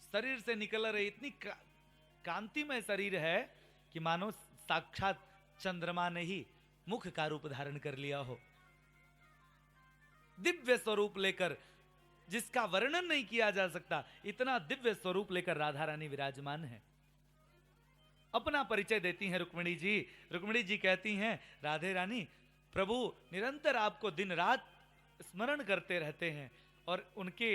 शरीर से निकल रही, इतनी कांतिमय शरीर है कि मानो साक्षात चंद्रमा ने ही मुख का रूप धारण कर लिया हो। दिव्य स्वरूप लेकर जिसका वर्णन नहीं किया जा सकता। इतना दिव्य स्वरूप लेकर राधा रानी विराजमान है। अपना परिचय देती हैं रुक्मिणी जी। रुक्मिणी जी कहती हैं, राधे रानी, प्रभु निरंतर आपको दिन रात स्मरण करते रहते हैं और उनके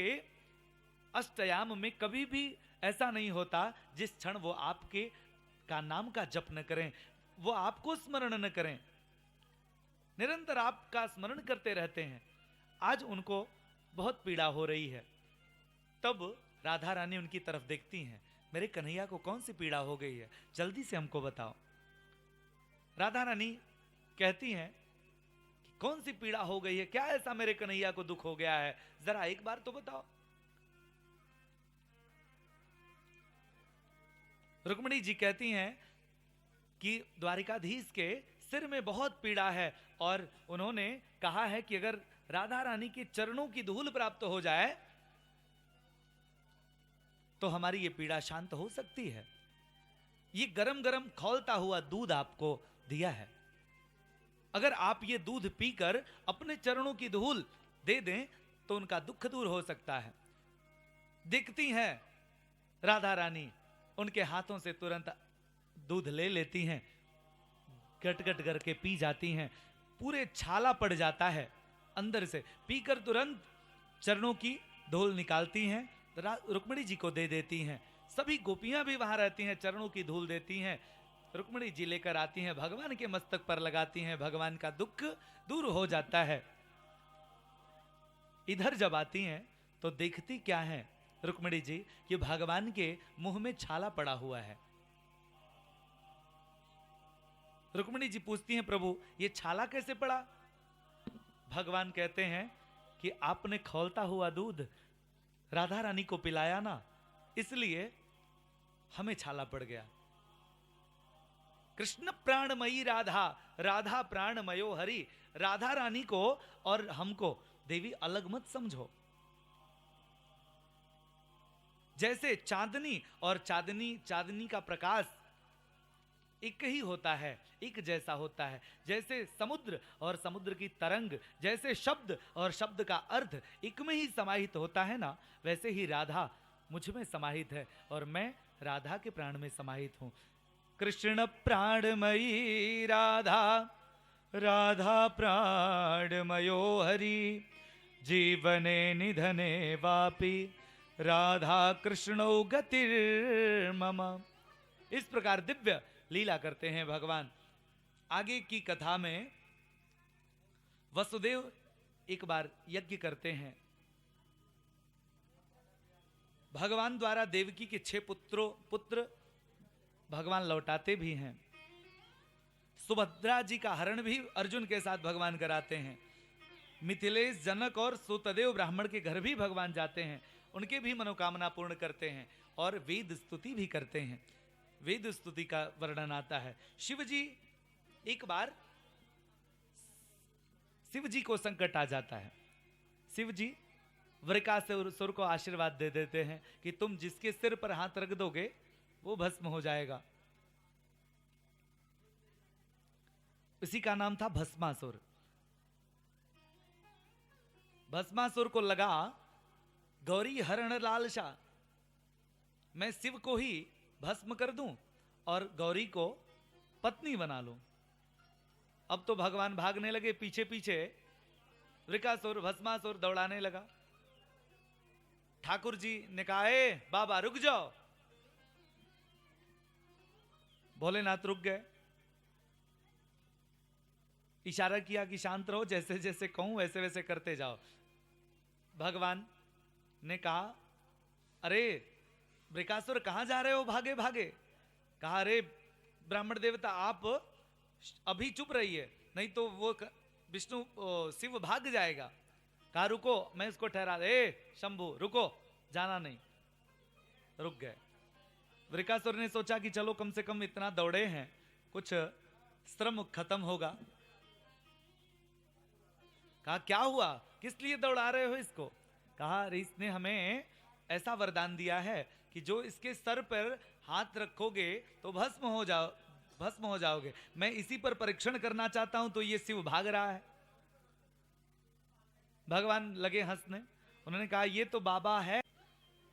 अष्टयाम में कभी भी ऐसा नहीं होता जिस क्षण वो आपके का नाम का जप न करें, वो आपको स्मरण न करें, निरंतर आपका स्मरण करते रहते हैं। आज उनको बहुत पीड़ा हो रही है। तब राधा रानी उनकी तरफ देखती हैं, मेरे कन्हैया को कौन सी पीड़ा हो गई है, जल्दी से हमको बताओ। राधा रानी कहती हैं कि कौन सी पीड़ा हो गई है, क्या ऐसा मेरे कन्हैया को दुख हो गया है, जरा एक बार तो बताओ। रुक्मिणी जी कहती हैं कि द्वारिकाधीश के सिर में बहुत पीड़ा है और उन्होंने कहा है कि अगर राधा रानी के चरणों की धूल प्राप्त हो जाए तो हमारी ये पीड़ा शांत हो सकती है। ये गरम गरम खौलता हुआ दूध आपको दिया है, अगर आप ये दूध पीकर अपने चरणों की धूल दे दें तो उनका दुख दूर हो सकता है। दिखती हैं राधा रानी, उनके हाथों से तुरंत दूध ले लेती हैं, गट गट करके पी जाती हैं, पूरे छाला पड़ जाता है अंदर से। पीकर तुरंत चरणों की धूल निकालती हैं, रुक्मिणी जी को दे देती हैं। सभी गोपियां भी वहां रहती हैं, चरणों की धूल देती हैं। रुक्मिणी जी लेकर आती हैं, भगवान के मस्तक पर लगाती हैं, भगवान का दुख दूर हो जाता है। इधर जब आती हैं तो देखती क्या है रुक्मिणी जी कि भगवान के मुंह में छाला पड़ा हुआ है। रुक्मिणी जी पूछती हैं, प्रभु ये छाला कैसे पड़ा? भगवान कहते हैं कि आपने खौलता हुआ दूध राधा रानी को पिलाया ना, इसलिए हमें छाला पड़ गया। कृष्ण प्राणमयी राधा, राधा प्राणमयो हरि। राधा रानी को और हमको देवी अलग मत समझो। जैसे चांदनी और चांदनी का प्रकाश एक ही होता है, एक जैसा होता है, जैसे समुद्र और समुद्र की तरंग, जैसे शब्द और शब्द का अर्थ एक में ही समाहित होता है ना, वैसे ही राधा मुझ में समाहित है और मैं राधा के प्राण में समाहित हूं। कृष्ण प्राणमयी राधा, राधा प्राणमयो हरि। जीवने निधने वापि राधा कृष्णौ गतिर्मम। इस प्रकार दिव्य लीला करते हैं भगवान। आगे की कथा में वसुदेव एक बार यज्ञ करते हैं। भगवान द्वारा देवकी के 6 पुत्र भगवान लौटाते भी हैं। सुभद्रा जी का हरण भी अर्जुन के साथ भगवान कराते हैं। मिथिलेश, जनक और सुतदेव ब्राह्मण के घर भी भगवान जाते हैं, उनके भी मनोकामना पूर्ण करते हैं और वेद स्तुति भी करते हैं। वेद स्तुति का वर्णन आता है। शिव जी एक बार, शिव जी को संकट आ जाता है। शिव जी वृकासुर को आशीर्वाद दे देते हैं कि तुम जिसके सिर पर हाथ रख दोगे वो भस्म हो जाएगा। इसी का नाम था भस्मासुर। भस्मासुर को लगा गौरी हरण लालसा, मैं शिव को ही भस्म कर दूं और गौरी को पत्नी बना लूं। अब तो भगवान भागने लगे पीछे पीछे, वृकासुर भस्मासुर दौड़ाने लगा। ठाकुर जी ने कहा, ए बाबा रुक जाओ। भोलेनाथ रुक गए, इशारा किया कि शांत रहो, जैसे जैसे कहूं वैसे वैसे करते जाओ। भगवान ने कहा, अरे वृकासुर कहां जा रहे हो भागे भागे? कहा, अरे ब्राह्मण देवता आप अभी चुप रहिए, नहीं तो वो विष्णु शिव भाग जाएगा। कहा रुको, मैं इसको ठहरा दे। शंभु रुको, जाना नहीं। रुक गए। वृकासुर ने सोचा कि चलो कम से कम इतना दौड़े हैं, कुछ श्रम खत्म होगा। कहा क्या हुआ, किस लिए दौड़ा रहे हो इसको? कहा अरे इसने हमें ऐसा वरदान दिया है कि जो इसके सर पर हाथ रखोगे तो भस्म हो जाओगे। मैं इसी पर परीक्षण करना चाहता हूं, तो ये शिव भाग रहा है। भगवान लगे हंसने उन्होंने कहा ये तो बाबा है,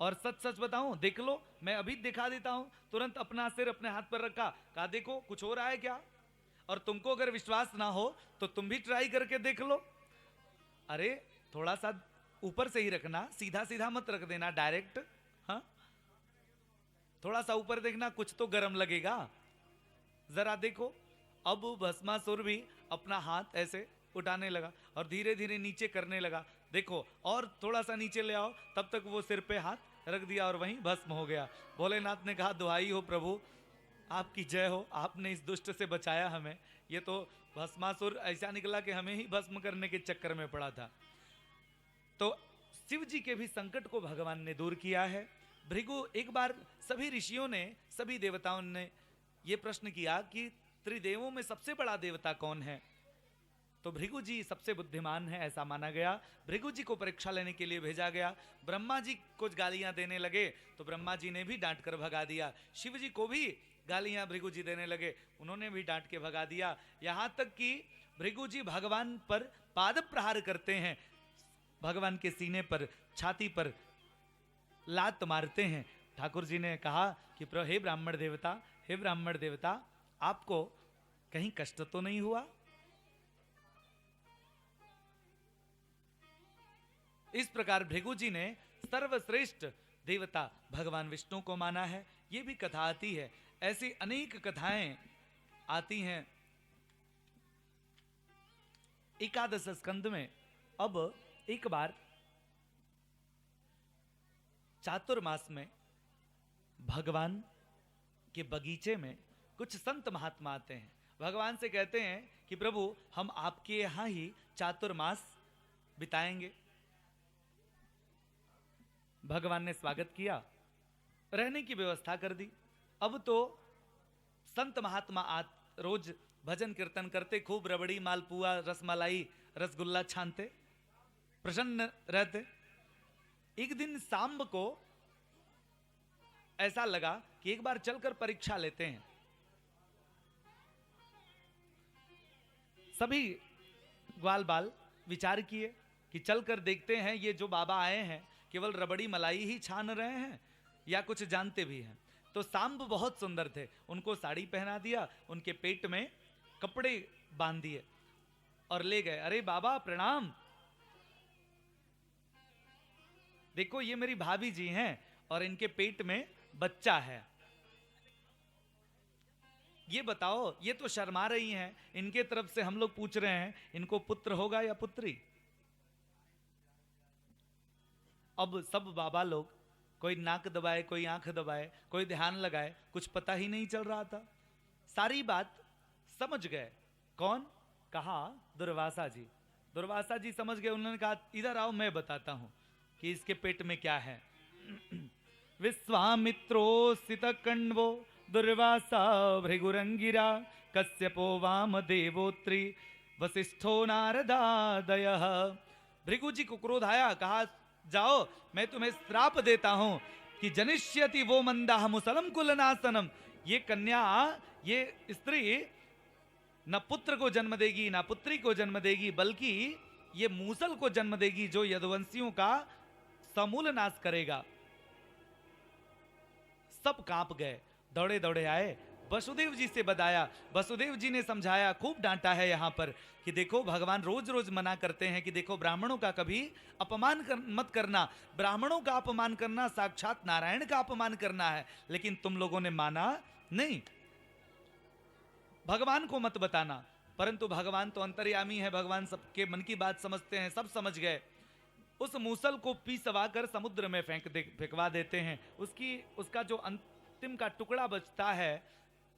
और सच सच बताऊं, देख लो, मैं अभी दिखा देता हूं। तुरंत अपना सिर अपने हाथ पर रखा, कहा देखो कुछ हो रहा है क्या, और तुमको अगर विश्वास ना हो तो तुम भी ट्राई करके देख लो। अरे थोड़ा सा ऊपर से ही रखना, सीधा सीधा मत रख देना डायरेक्ट, हाँ थोड़ा सा ऊपर देखना, कुछ तो गर्म लगेगा, जरा देखो। अब भस्मासुर भी अपना हाथ ऐसे उठाने लगा और धीरे धीरे नीचे करने लगा, देखो और थोड़ा सा नीचे ले आओ, तब तक वो सिर पे हाथ रख दिया और वहीं भस्म हो गया। भोलेनाथ ने कहा दुहाई हो प्रभु, आपकी जय हो, आपने इस दुष्ट से बचाया हमें। ये तो भस्मासुर ऐसा निकला कि हमें ही भस्म करने के चक्कर में पड़ा था। तो शिव जी के भी संकट को भगवान ने दूर किया है। भृगु, एक बार सभी ऋषियों ने, सभी देवताओं ने ये प्रश्न किया कि त्रिदेवों में सबसे बड़ा देवता कौन है, तो भृगु जी सबसे बुद्धिमान है ऐसा माना गया। भृगु जी को परीक्षा लेने के लिए भेजा गया। ब्रह्मा जी कुछ गालियां देने लगे तो ब्रह्मा जी ने भी डांट कर भगा दिया। शिव जी को भी गालियां भृगु जी देने लगे, उन्होंने भी डांट के भगा दिया। यहां तक कि भृगु जी भगवान पर पाद प्रहार करते हैं, भगवान के सीने पर, छाती पर लात मारते हैं। ठाकुर जी ने कहा कि हे ब्राह्मण देवता, हे ब्राह्मण देवता, आपको कहीं कष्ट तो नहीं हुआ? इस प्रकार भृगु जी ने सर्वश्रेष्ठ देवता भगवान विष्णु को माना है। ये भी कथा आती है, ऐसी अनेक कथाएं आती हैं एकादश स्कंद में। अब एक बार चातुर्मास में भगवान के बगीचे में कुछ संत महात्मा आते हैं, भगवान से कहते हैं कि प्रभु हम आपके यहां ही चातुर्मास बिताएंगे। भगवान ने स्वागत किया, रहने की व्यवस्था कर दी। अब तो संत महात्मा रोज भजन कीर्तन करते, खूब रबड़ी, मालपुआ, रसमलाई, रसगुल्ला छानते, प्रसन्न रहते। एक दिन सांब को ऐसा लगा कि एक बार चलकर परीक्षा लेते हैं। सभी ग्वाल बाल विचार किए कि चलकर देखते हैं ये जो बाबा आए हैं केवल रबड़ी मलाई ही छान रहे हैं या कुछ जानते भी हैं। तो सांब बहुत सुंदर थे, उनको साड़ी पहना दिया, उनके पेट में कपड़े बांध दिए और ले गए। अरे बाबा प्रणाम, देखो ये मेरी भाभी जी हैं और इनके पेट में बच्चा है, ये बताओ, ये तो शर्मा रही हैं, इनके तरफ से हम लोग पूछ रहे हैं इनको पुत्र होगा या पुत्री। अब सब बाबा लोग, कोई नाक दबाए, कोई आंख दबाए, कोई ध्यान लगाए, कुछ पता ही नहीं चल रहा था। सारी बात समझ गए। कौन? कहा दुर्वासा जी। दुर्वासा जी समझ गए, उन्होंने कहा इधर आओ मैं बताता हूं कि इसके पेट में क्या है। विश्वामित्रोसित कण्वो दुर्वासा भृगुरंगिरा कश्यपो वाम देवोत्री वसिष्ठो नारदादयः। भृगु जी को क्रोध आया, कहा जाओ मैं तुम्हें श्राप देता हूं कि जनिष्यति वो मंदाह मुसलम कुलनासनम। ये कन्या, ये स्त्री न पुत्र को जन्म देगी न पुत्री को जन्म देगी, बल्कि ये मूसल को जन्म देगी जो यदुवंशियों का समूल नाश करेगा। सब कांप गए, दौड़े दौड़े आए, वसुदेव जी से बताया। वसुदेव जी ने समझाया, खूब डांटा है यहाँ पर कि देखो भगवान रोज रोज मना करते हैं कि देखो ब्राह्मणों का कभी अपमान मत करना, ब्राह्मणों का अपमान करना साक्षात नारायण का अपमान करना है, लेकिन तुम लोगों ने माना नहीं। भगवान को मत बताना, परंतु भगवान तो अंतर्यामी है, भगवान सबके मन की बात समझते हैं, सब समझ गए। उस मूसल को पीसवा कर समुद्र में फेंकवा देते हैं। उसका जो अंतिम का टुकड़ा बचता है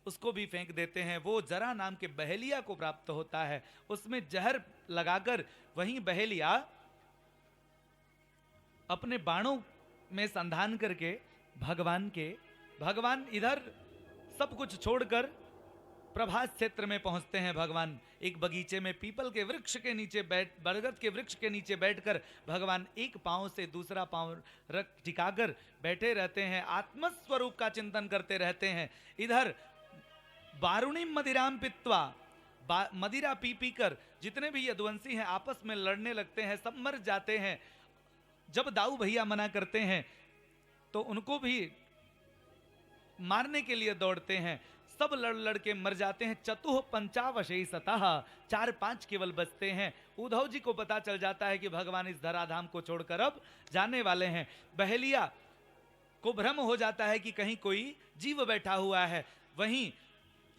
उसको भी फेंक देते हैं। वो जरा नाम के बहेलिया को प्राप्त होता है, उसमें जहर लगाकर वहीं बहेलिया अपने बाणों में संधान करके भगवान इधर सब कुछ छोड़कर प्रभास क्षेत्र में पहुंचते हैं। भगवान एक बगीचे में पीपल के वृक्ष के नीचे बरगद के वृक्ष के नीचे बैठकर भगवान एक पांव से दूसरा पांव रख टिकाकर बैठे रहते हैं, आत्मस्वरूप का चिंतन करते रहते हैं। इधर बारुणी मदिराम पित्वा, मदिरा पी कर जितने भी यदुवंशी हैं आपस में लड़ने लगते हैं, सब मर जाते हैं। जब दाऊ भैया मना करते हैं तो उनको भी मारने के लिए दौड़ते हैं, सब लड़ लड़ के मर जाते हैं। चतुः पंचावशेषतः, 4-5 केवल बचते हैं। उद्धव जी को पता चल जाता है कि भगवान इस धराधाम को छोड़कर अब जाने वाले हैं। बहेलिया को भ्रम हो जाता है कि कहीं कोई जीव बैठा हुआ है, वहीं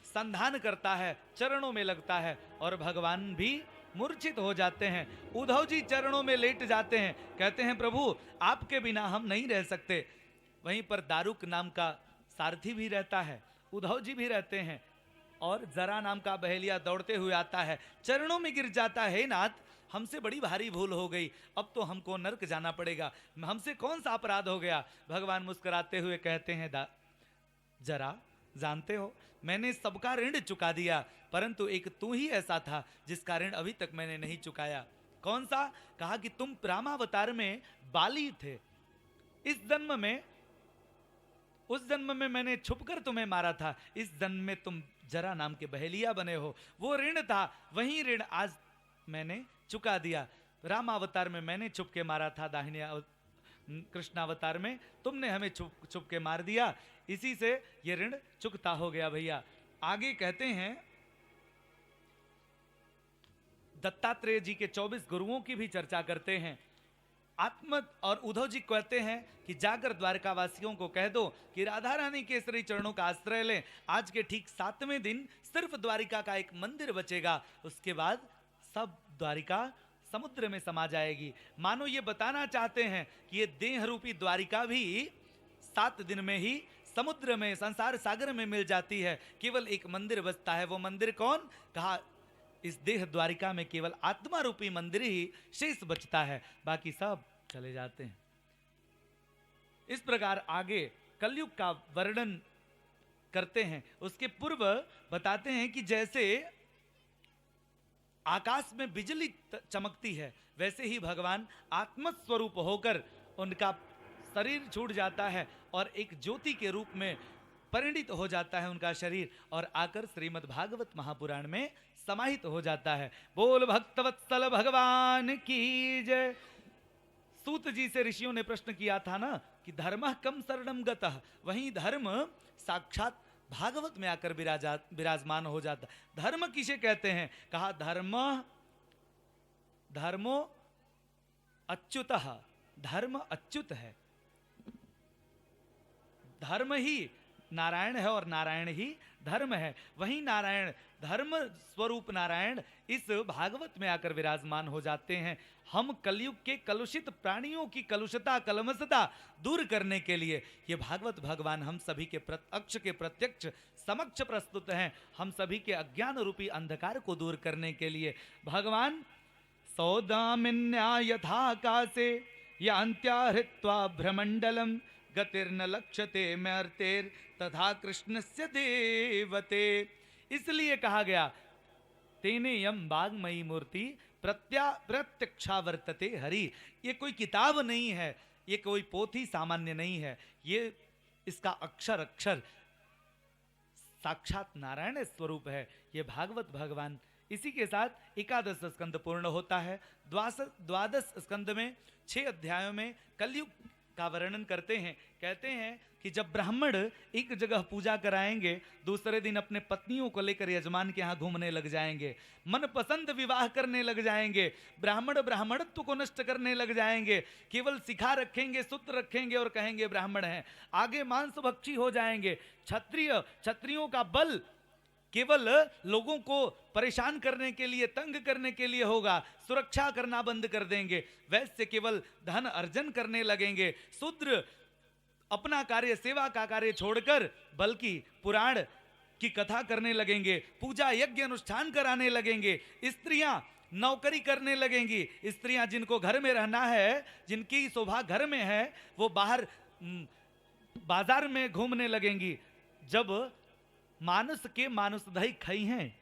संधान करता है, चरणों में लगता है और भगवान भी मूर्छित हो जाते हैं। उद्धव जी चरणों में लेट जाते हैं, कहते हैं प्रभु आपके बिना हम नहीं रह सकते। वहीं पर दारुक नाम का सारथी भी रहता है, उद्धव जी भी रहते हैं और जरा नाम का बहेलिया दौड़ते हुए आता है, चरणों में गिर जाता है, नाथ हमसे बड़ी भारी भूल हो गई, अब तो हमको नरक जाना पड़ेगा, हमसे कौन सा अपराध हो गया। भगवान मुस्कुराते हुए कहते हैं जरा जानते हो मैंने सबका ऋण चुका दिया, परंतु एक तू ही ऐसा था जिसका ऋण अभी तक मैंने नहीं चुकाया। कौन सा? कहा कि तुम रामावतार में बाली थे, इस जन्म में उस जन्म में मैंने छुपकर तुम्हें मारा था, इस जन्म में तुम जरा नाम के बहेलिया बने हो। वो ऋण था, वही ऋण आज मैंने चुका दिया। रामावतार में मैंने छुप के मारा था, दाहिने कृष्णावतार में तुमने हमें छुप के मार दिया, इसी से ये ऋण चुकता हो गया भैया। आगे कहते हैं दत्तात्रेय जी के 24 गुरुओं की भी चर्चा करते हैं। आत्म और उद्धव जी कहते हैं कि जाकर द्वारका वासियों को कह दो कि राधा रानी के श्री चरणों का आश्रय लें। आज के ठीक 7वें दिन सिर्फ द्वारिका का एक मंदिर बचेगा, उसके बाद सब द्वारिका समुद्र में समा जाएगी। मानो ये बताना चाहते हैं कि ये देह रूपी द्वारिका भी 7 दिन में ही समुद्र में, संसार सागर में मिल जाती है। केवल एक मंदिर बचता है, वो मंदिर कौन? कहा इस देह द्वारिका में केवल आत्मा रूपी मंदिर ही शेष बचता है, बाकी सब चले जाते हैं। इस प्रकार आगे कलयुग का वर्णन करते हैं। उसके पूर्व बताते हैं कि जैसे आकाश में बिजली चमकती है, वैसे ही भगवान आत्मस्वरूप होकर उनका शरीर छूट जाता है और एक ज्योति के रूप में परिणित हो जाता है उनका शरीर, और आकर श्रीमद् भागवत महापुराण में समाहित हो जाता है। बोल भक्तवत्सल भगवान की जय। सूत जी से ऋषियों ने प्रश्न किया था ना कि धर्म कम शरणम गतः, वहीं धर्म साक्षात भागवत में आकर विराजमान हो जाता। धर्म किसे कहते हैं? कहा धर्मो अच्युतः, धर्म अच्युत है, धर्म ही नारायण है और नारायण ही धर्म है। वही नारायण, धर्म स्वरूप नारायण इस भागवत में आकर विराजमान हो जाते हैं। हम कलयुग के कलुषित प्राणियों की कलुषता, कलमशता दूर करने के लिए ये भागवत भगवान हम सभी के प्रत्यक्ष के प्रत्यक्ष समक्ष प्रस्तुत हैं। हम सभी के अज्ञान रूपी अंधकार को दूर करने के लिए भगवान सौदामिन्या यथाकाशे यान्त्या हृत्वा भ्रमंडलम गतिर्न लक्ष्यते मर्तेर तथा कृष्णस्य देवते। इसलिए कहा गया तेने यम वाग्मयी मूर्ति प्रत्यक्षावर्तते हरि। ये कोई किताब नहीं है, ये कोई पोथी सामान्य नहीं है, ये इसका अक्षर अक्षर साक्षात नारायण स्वरूप है ये भागवत भगवान। इसी के साथ 11 स्कंद पूर्ण होता है। 12 स्कंद में 6 अध्यायों में कलयुग का वर्णन करते हैं। कहते हैं कि जब ब्राह्मण एक जगह पूजा कराएंगे, दूसरे दिन अपने पत्नियों को लेकर यजमान के यहाँ घूमने लग जाएंगे, मनपसंद विवाह करने लग जाएंगे, ब्राह्मण ब्राह्मणत्व को नष्ट करने लग जाएंगे, केवल शिखा रखेंगे, सूत्र रखेंगे और कहेंगे ब्राह्मण हैं, आगे मांस भक्षी हो जाएंगे। क्षत्रियों का बल केवल लोगों को परेशान करने के लिए, तंग करने के लिए होगा, सुरक्षा करना बंद कर देंगे। वैश्य केवल धन अर्जन करने लगेंगे। शूद्र अपना कार्य, सेवा का कार्य छोड़कर बल्कि पुराण की कथा करने लगेंगे, पूजा यज्ञ अनुष्ठान कराने लगेंगे। स्त्रियां नौकरी करने लगेंगी। स्त्रियां जिनको घर में रहना है, जिनकी शोभा घर में है, वो बाहर बाजार में घूमने लगेंगी। जब मानुष के मानुष दही खाई हैं,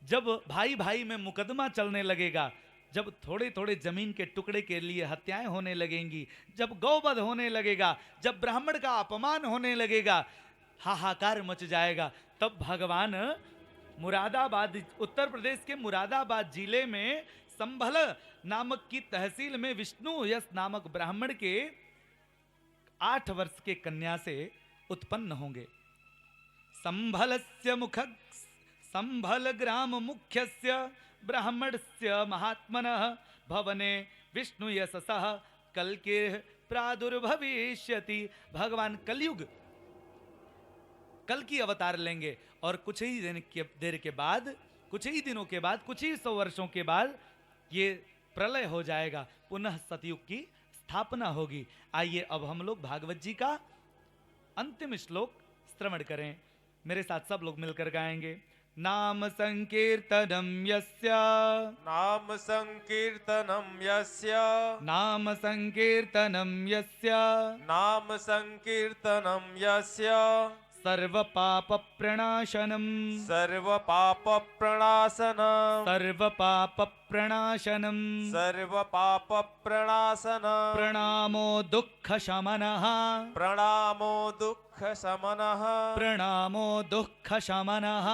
जब भाई भाई में मुकदमा चलने लगेगा, जब थोड़े थोड़े जमीन के टुकड़े के लिए हत्याएं होने लगेंगी, जब गौवध होने लगेगा, जब ब्राह्मण का अपमान होने लगेगा, हाहाकार मच जाएगा, तब भगवान मुरादाबाद, उत्तर प्रदेश के मुरादाबाद जिले में संभल नामक की तहसील में विष्णु यश नामक ब्राह्मण के 8 वर्ष के कन्या से उत्पन्न होंगे। संभलस्य मुख संभल ग्राम मुख्यस्य ब्राह्मणस्य महात्मनः भवने विष्णु यशसः कल्के प्रादुर्भविष्यति। भगवान कलयुग कल की अवतार लेंगे और कुछ ही देर के बाद, कुछ ही दिनों के बाद, कुछ ही 100 वर्षों के बाद ये प्रलय हो जाएगा, पुनः सतयुग की स्थापना होगी। आइए अब हम लोग भागवत जी का अंतिम श्लोक श्रवण करें। मेरे साथ सब लोग मिलकर गाएंगे। नाम संकीर्तनम यस्य, नाम संकीर्तनम यस्य, नाम संकीर्तनम यस्य, नाम संकीर्तनम यस्य, सर्व पाप प्रणाशनम, सर्व पाप प्रणाशनम, सर्व पाप प्रणाशनम, सर्व पाप प्रणाशनम, प्रणामो दुःख शमनः, प्रणामो दुःख शमनः, प्रणामो दुःख शमनः,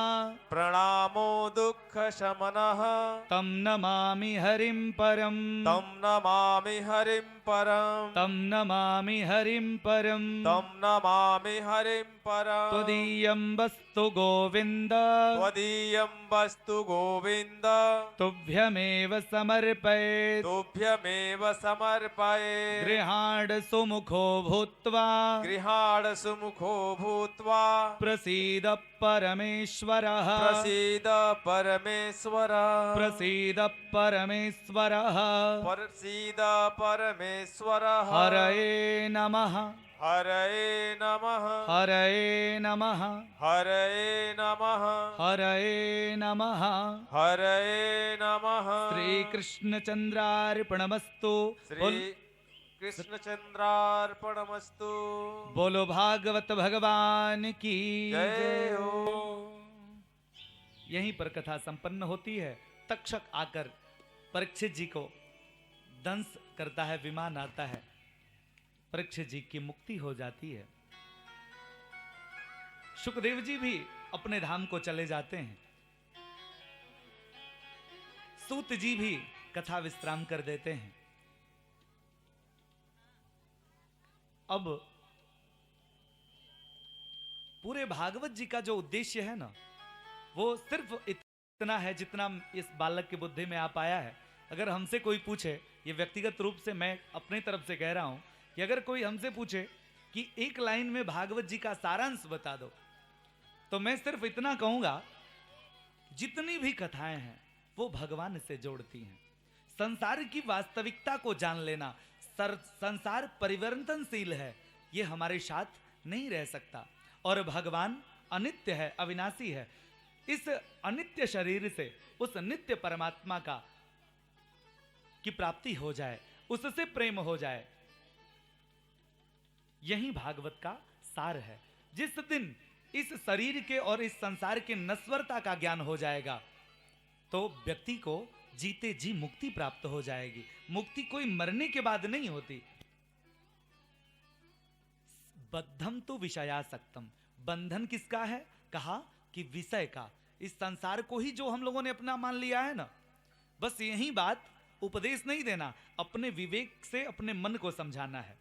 प्रणामो दुःख शमनः, तं नमामि हरिं परं, तं नमामि हरिं परं, तं नमामि हरिं परं, तं नमामि हरिं परं। त्वदीयं वस्तु गोविन्द, त्वदीयं वस्तु गोविन्द, तुभ्यमेव समर्पये, तुभ्यमेव समर्पये। गृहाण सुमुखो भूत्वा, गृहाण सुमुखो भूत्वा, प्रसीद परमेश्वरः, प्रसीद परमेश्वरः, प्रसीद परमेश्वरः, प्रसीद परमेश्वरः। हरये नमः, हरये नमः, हरये नमः, हरये नमः, हरये नमः। हरये नमः। श्री कृष्ण चंद्रार्पणमस्तु। श्री कृष्णचंद्रार्पणमस्तु। बोलो भागवत भगवान की जय हो। यहीं पर कथा संपन्न होती है। तक्षक आकर परीक्षित जी को दंश करता है, विमान आता है, परीक्षित जी की मुक्ति हो जाती है। सुखदेव जी भी अपने धाम को चले जाते हैं। सूत जी भी कथा विश्राम कर देते हैं। अब पूरे भागवत जी का जो उद्देश्य है ना, वो सिर्फ इतना है जितना इस बालक की बुद्धि में आ पाया है। अगर हमसे कोई पूछे, ये व्यक्तिगत रूप से मैं अपनी तरफ से कह रहा हूं कि अगर कोई हमसे पूछे कि एक लाइन में भागवत जी का सारांश बता दो, तो मैं सिर्फ इतना कहूंगा, जितनी भी कथाएं हैं वो भगवान से जोड़ती हैं। संसार की वास्तविकता को जान लेना। संसार परिवर्तनशील है, ये हमारे साथ नहीं रह सकता, और भगवान अनित्य है, अविनाशी है। इस अनित्य शरीर से उस नित्य परमात्मा का की प्राप्ति हो जाए, उससे प्रेम हो जाए, यही भागवत का सार है। जिस दिन इस शरीर के और इस संसार के नश्वरता का ज्ञान हो जाएगा, तो व्यक्ति को जीते जी मुक्ति प्राप्त हो जाएगी। मुक्ति कोई मरने के बाद नहीं होती। बद्धम तो विषयासक्तम, बंधन किसका है? कहा कि विषय का। इस संसार को ही जो हम लोगों ने अपना मान लिया है ना, बस यही बात, उपदेश नहीं देना, अपने विवेक से अपने मन को समझाना है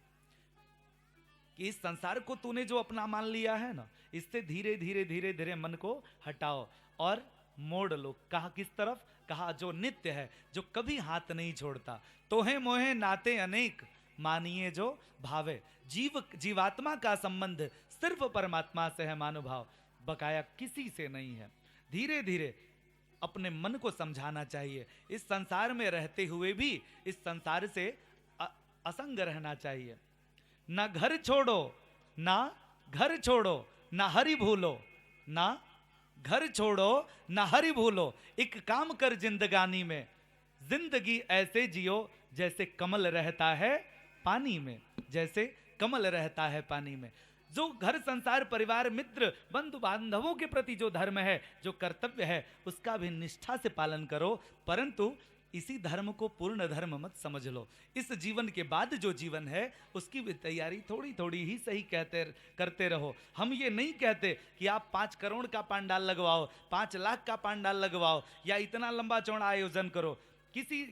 कि इस संसार को तूने जो अपना मान लिया है ना, इससे धीरे धीरे धीरे धीरे मन को हटाओ और मोड़ लो। कहा किस तरफ? कहा जो नित्य है, जो कभी हाथ नहीं छोड़ता। तोहे मोहे नाते अनेक, मानिए जो भावे। जीवात्मा का संबंध सिर्फ परमात्मा से है मानुभाव, बकाया किसी से नहीं है। धीरे धीरे अपने मन को समझाना चाहिए। इस संसार में रहते हुए भी इस संसार से असंग रहना चाहिए। ना घर छोड़ो, ना घर छोड़ो, ना हरि भूलो, ना घर छोड़ो ना हरि भूलो। एक काम कर जिंदगानी में, जिंदगी ऐसे जियो जैसे कमल रहता है पानी में, जैसे कमल रहता है पानी में। जो घर संसार परिवार मित्र बंधु बांधवों के प्रति जो धर्म है, जो कर्तव्य है, उसका भी निष्ठा से पालन करो, परंतु इसी धर्म को पूर्ण धर्म मत समझ लो। इस जीवन के बाद जो जीवन है उसकी भी तैयारी थोड़ी थोड़ी ही सही करते रहो। हम ये नहीं कहते कि आप 5 करोड़ का पंडाल लगवाओ, 5 लाख का पंडाल लगवाओ या इतना लंबा चौड़ा आयोजन करो। किसी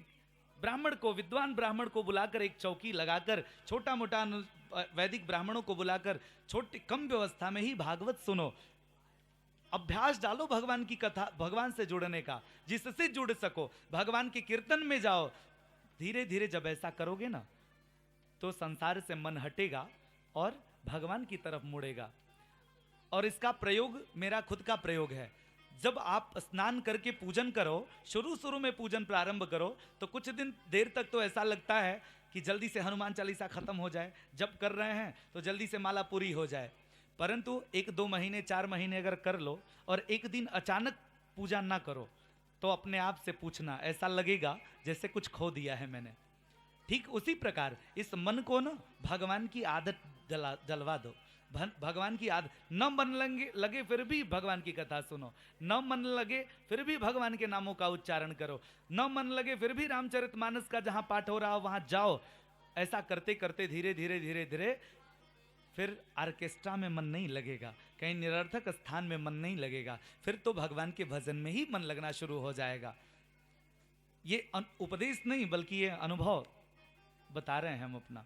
ब्राह्मण को, विद्वान ब्राह्मण को बुलाकर एक चौकी लगाकर, छोटा मोटा वैदिक ब्राह्मणों को बुलाकर छोटी कम व्यवस्था में ही भागवत सुनो। अभ्यास डालो भगवान की कथा, भगवान से जुड़ने का, जिससे जुड़ सको। भगवान के कीर्तन में जाओ। धीरे धीरे जब ऐसा करोगे ना, तो संसार से मन हटेगा और भगवान की तरफ मुड़ेगा। और इसका प्रयोग मेरा खुद का प्रयोग है। जब आप स्नान करके पूजन करो, शुरू में पूजन प्रारंभ करो, तो कुछ दिन देर तक तो ऐसा लगता है कि जल्दी से हनुमान चालीसा खत्म हो जाए। जब कर रहे हैं तो जल्दी से माला पूरी हो जाए। परंतु 1-2 महीने 4 महीने अगर कर लो और एक दिन अचानक पूजा ना करो, तो अपने आप से पूछना, ऐसा लगेगा जैसे कुछ खो दिया है मैंने। ठीक उसी प्रकार इस मन को ना भगवान की आदत जलवा दो। भगवान की आदत, न मन लगे फिर भी भगवान की कथा सुनो, न मन लगे फिर भी भगवान के नामों का उच्चारण करो, न मन लगे फिर भी रामचरितमानस का जहां पाठ हो रहा हो वहां जाओ। ऐसा करते करते धीरे धीरे धीरे धीरे फिर ऑर्केस्ट्रा में मन नहीं लगेगा, कहीं निरर्थक स्थान में मन नहीं लगेगा, फिर तो भगवान के भजन में ही मन लगना शुरू हो जाएगा। ये उपदेश नहीं बल्कि ये अनुभव बता रहे हैं हम अपना।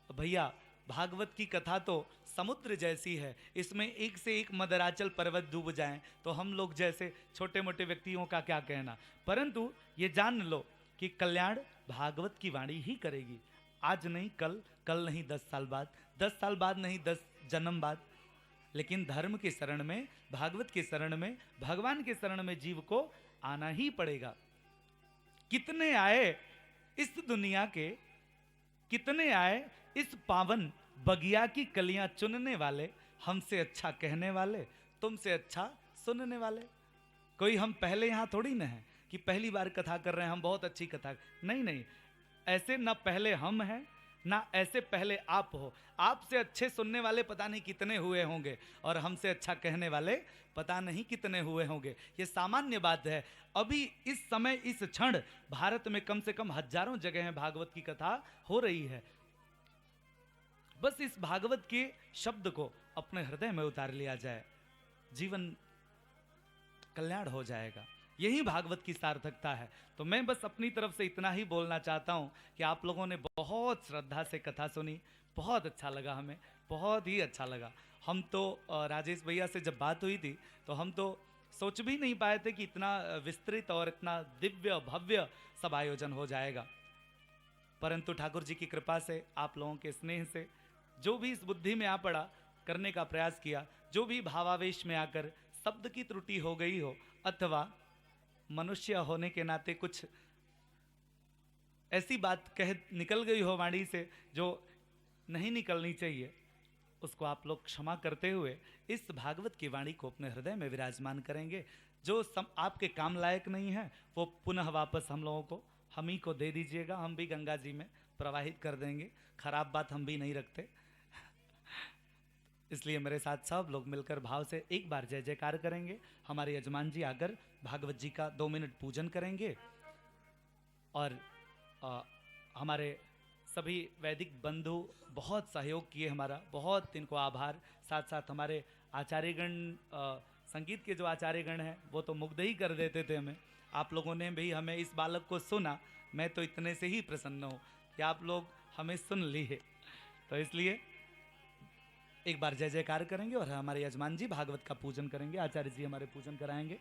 भैया भागवत की कथा तो समुद्र जैसी है, इसमें एक से एक मदराचल पर्वत डूब जाएं तो हम लोग जैसे छोटे मोटे व्यक्तियों का क्या कहना। परंतु ये जान लो कि कल्याण भागवत की वाणी ही करेगी। आज नहीं कल, कल नहीं 10 साल बाद, 10 साल बाद नहीं 10 जन्म बाद, लेकिन धर्म के शरण में, भागवत के शरण में, भगवान के शरण में जीव को आना ही पड़ेगा। कितने आए इस दुनिया के, कितने आए इस पावन बगिया की कलियां चुनने वाले, हमसे अच्छा कहने वाले, तुमसे अच्छा सुनने वाले। कोई हम पहले यहां थोड़ी ना है कि पहली बार कथा कर रहे हैं, हम बहुत अच्छी कथा, नहीं नहीं, ऐसे ना पहले हम हैं ना ऐसे पहले आप हो। आपसे अच्छे सुनने वाले पता नहीं कितने हुए होंगे और हमसे अच्छा कहने वाले पता नहीं कितने हुए होंगे। ये सामान्य बात है। अभी इस समय इस क्षण भारत में कम से कम हजारों जगह भागवत की कथा हो रही है। बस इस भागवत के शब्द को अपने हृदय में उतार लिया जाए, जीवन कल्याण हो जाएगा। यही भागवत की सार्थकता है। तो मैं बस अपनी तरफ से इतना ही बोलना चाहता हूं कि आप लोगों ने बहुत श्रद्धा से कथा सुनी, बहुत अच्छा लगा, हमें बहुत ही अच्छा लगा। हम तो राजेश भैया से जब बात हुई थी तो हम तो सोच भी नहीं पाए थे कि इतना विस्तृत और इतना दिव्य भव्य सब आयोजन हो जाएगा। परंतु ठाकुर जी की कृपा से, आप लोगों के स्नेह से, जो भी इस बुद्धि में आ पड़ा करने का प्रयास किया, जो भी भावावेश में आकर शब्द की त्रुटि हो गई हो अथवा मनुष्य होने के नाते कुछ ऐसी बात कह निकल गई हो वाणी से जो नहीं निकलनी चाहिए, उसको आप लोग क्षमा करते हुए इस भागवत की वाणी को अपने हृदय में विराजमान करेंगे। जो आपके काम लायक नहीं है वो पुनः वापस हम लोगों को, हम ही को दे दीजिएगा, हम भी गंगा जी में प्रवाहित कर देंगे। खराब बात हम भी नहीं रखते। इसलिए मेरे साथ सब लोग मिलकर भाव से एक बार जय जयकार करेंगे। हमारे यजमान जी आकर भागवत जी का 2 मिनट पूजन करेंगे और हमारे सभी वैदिक बंधु बहुत सहयोग किए, हमारा बहुत इनको आभार। साथ साथ हमारे आचार्यगण, संगीत के जो आचार्यगण हैं वो तो मुग्ध ही कर देते थे हमें। आप लोगों ने भी हमें, इस बालक को सुना, मैं तो इतने से ही प्रसन्न हूँ कि आप लोग हमें सुन लिए। तो इसलिए एक बार जय जयकार करेंगे और हमारे यजमान जी भागवत का पूजन करेंगे। आचार्य जी हमारे पूजन कराएंगे।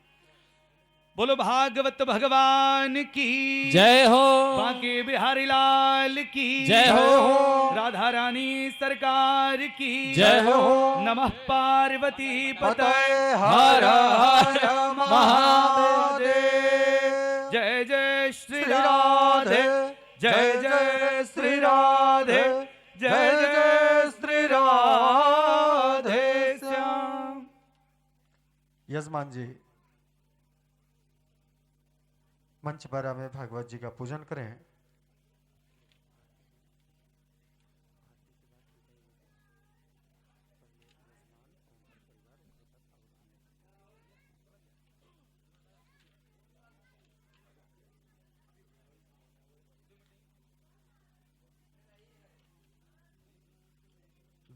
बोलो भागवत भगवान की जय हो, बांके बिहारी लाल की जय हो, राधा रानी सरकार की जय हो। नमः पार्वती पतये हर हर महादेव। जय जय श्री राधे, जय जय श्री राधे, जय जय श्री राधे श्याम। यजमान जी मंच पर हमें भागवत जी का पूजन करें।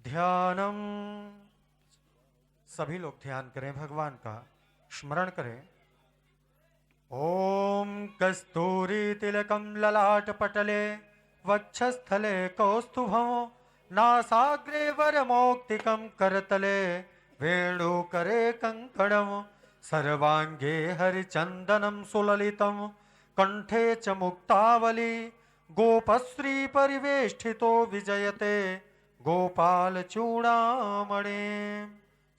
ध्यानम, सभी लोग ध्यान करें, भगवान का स्मरण करें। ॐ कस्तूरीतिलकं ललाटपटले वक्षस्थले कौस्तुभं नासाग्रे वरमौक्तिकं करतले वेणुकरे कङ्कणं सर्वाङ्गे हरिचन्दनं सुललितं कण्ठे च मुक्तावली गोपश्री परिवेष्टितो विजयते गोपालचूडामणे।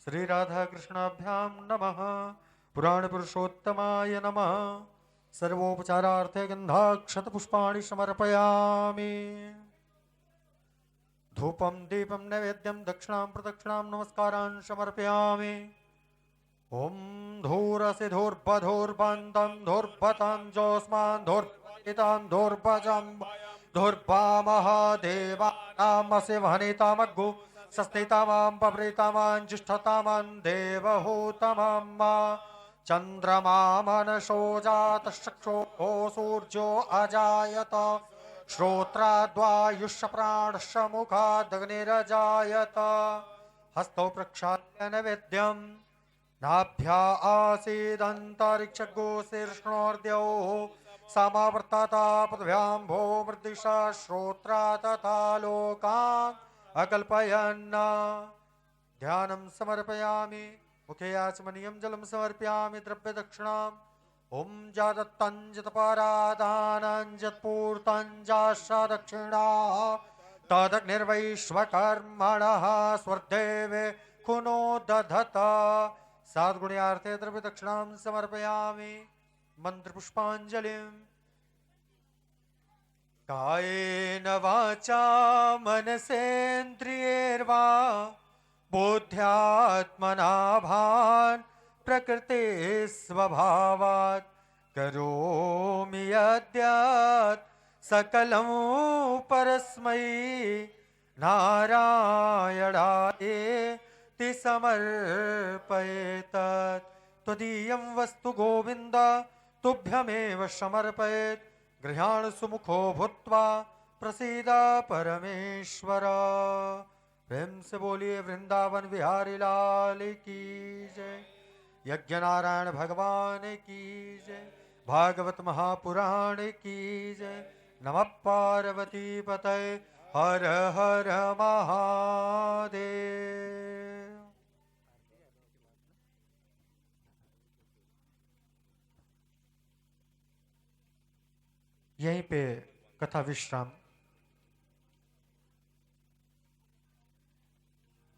श्री राधा कृष्णाभ्यां नमः। पुराण पुरुषोत्तमाय नमः। सर्वोपचारार्थे गन्धाक्षतपुष्पाणि समर्पयामि। धूपं दीपं नैवेद्यं दक्षिणां प्रदक्षिणां नमस्कारान् समर्पयामि। ॐ धूरसि धूर्बधूर्बन्धं धूर्भतां जोस्मान् धूर्पितां धूर्भजं धूर्भा महादेवानामसि वहनितामग्गु सस्तितामां पवृतामां जिष्ठतामां देवहूतमां चन्द्रमा मनसो जातश्चक्षो सूर्यो अजायत श्रोत्राद्वायुष्य प्राणश्च मुखादग्निरजायत हस्तौ प्रक्षाल्य नैवेद्यं नाभ्या आसीदन्तरिक्षगोशीर्ष्णोर्द्यौः समावर्तता पृथिव्यां भूमृदिशा श्रोत्रा तथा लोकान् अकल्पयन्। ध्यानं समर्पयामि। मुखे आचमनीयं जलं समर्पयामि द्रव्यदक्षिणाम्। ॐ जादत्तञ्जत्परादानञ्जत्पूर्तञ्जाश्च दक्षिणा तदग्निर्वैश्वकर्मणः स्वर्देवे कुनो दधत। साद्गुण्यार्थे द्रव्यदक्षिणां समर्पयामि। मन्त्रपुष्पाञ्जलिम्। कायेन वाचा मनसेन्द्रियैर्वा बुद्ध्यात्मना भान् प्रकृते स्वभावात् करोमि यद्यत् सकलं परस्मै नारायणायेति समर्पयेत्। त्वदीयं वस्तु गोविन्द तुभ्यमेव समर्पयेत्। गृहाण सुमुखो भूत्वा प्रसीद परमेश्वर। प्रेम से बोलिए वृंदावन बिहारी लाल की जय। यज्ञ नारायण भगवान की जय। भागवत महापुराण की जय। नमः पार्वती पतये हर हर महादेव। यहीं पे कथा विश्राम।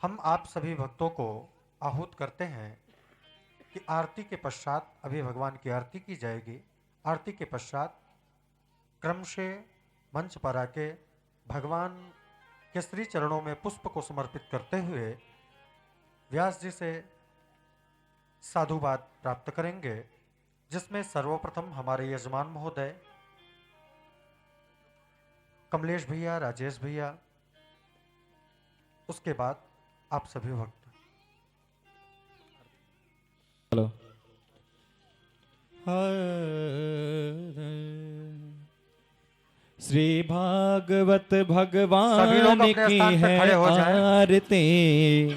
हम आप सभी भक्तों को आहूत करते हैं कि आरती के पश्चात अभी भगवान की आरती की जाएगी। आरती के पश्चात क्रम से मंच पर आके भगवान के श्री चरणों में पुष्प को समर्पित करते हुए व्यास जी से साधुवाद प्राप्त करेंगे, जिसमें सर्वप्रथम हमारे यजमान महोदय कमलेश भैया, राजेश भैया, उसके बाद आप सभी भक्त। हेलो। श्री भागवत सभी लोग भगवान अपने की स्थान पे है खड़े हो जाएं। आरती,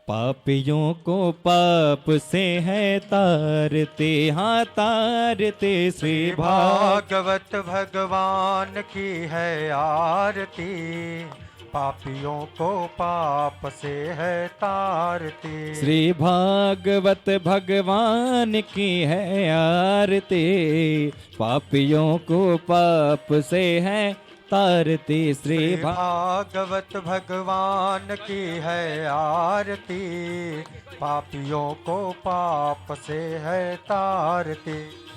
पापियों को पाप से है तारते, हाँ तारते। श्री भागवत भगवान की है आरती, पापियों को पाप से है तारती। श्री भागवत भगवान की है आरती, पापियों को पाप से है तारती। श्री भागवत भगवान की है आरती, पापियों को पाप से है तारती।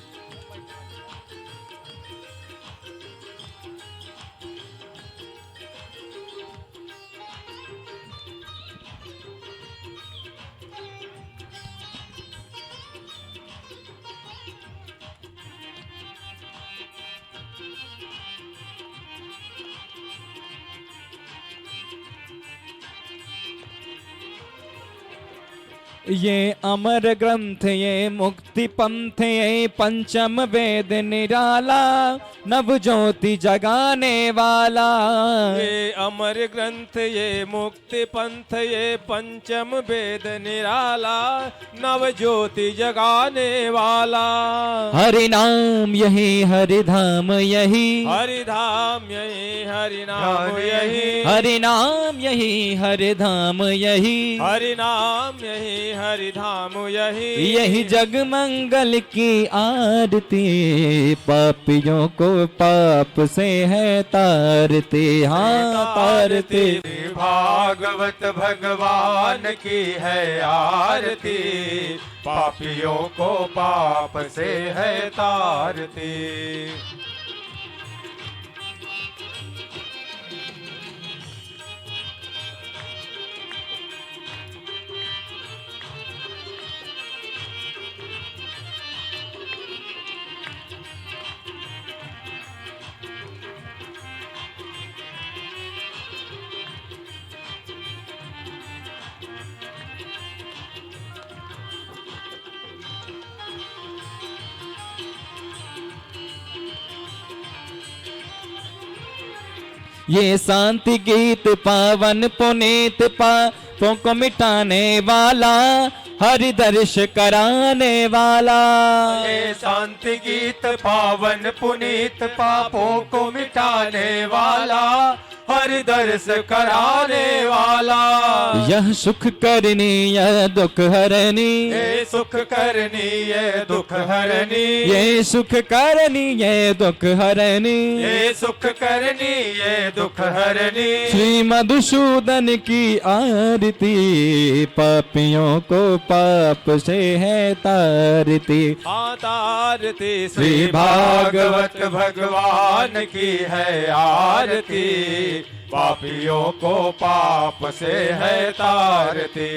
ये अमर ग्रंथ, ये मुक्ति पंथ, ये पंचम वेद निराला, नव ज्योति जगाने वाला। ये अमर ग्रंथ, ये मुक्ति पंथ, ये पंचम वेद निराला, नव ज्योति जगाने वाला। हरि नाम यही हरि धाम यही, हरि धाम यही हरि नाम यही, हरि नाम यही हरि धाम यही, हरि नाम यही हरि धाम यही, यही जग मंगल की आरती, पापियों को पाप से है तारती, हाँ तारती। भागवत भगवान की है आरती, पापियों को पाप से है तारती। ये शांति गीत पावन पुनीत पापों को मिटाने वाला, हरि दर्श कराने वाला। ये शांति गीत पावन पुनीत पापों को मिटाने वाला, हरि दर्श कराने वाला। यह सुख करनी यह दुख हरनी, ये सुख करनी ये दुख हरनी, ये सुख करनी ये दुख हरनी, ये सुख करनी ये दुख हरनी। श्री मधुसूदन की आरती, पापियों को पाप से है तारती, हाँ तारती। श्री भागवत भगवान की है आरती, पापियों को पाप से है तारती।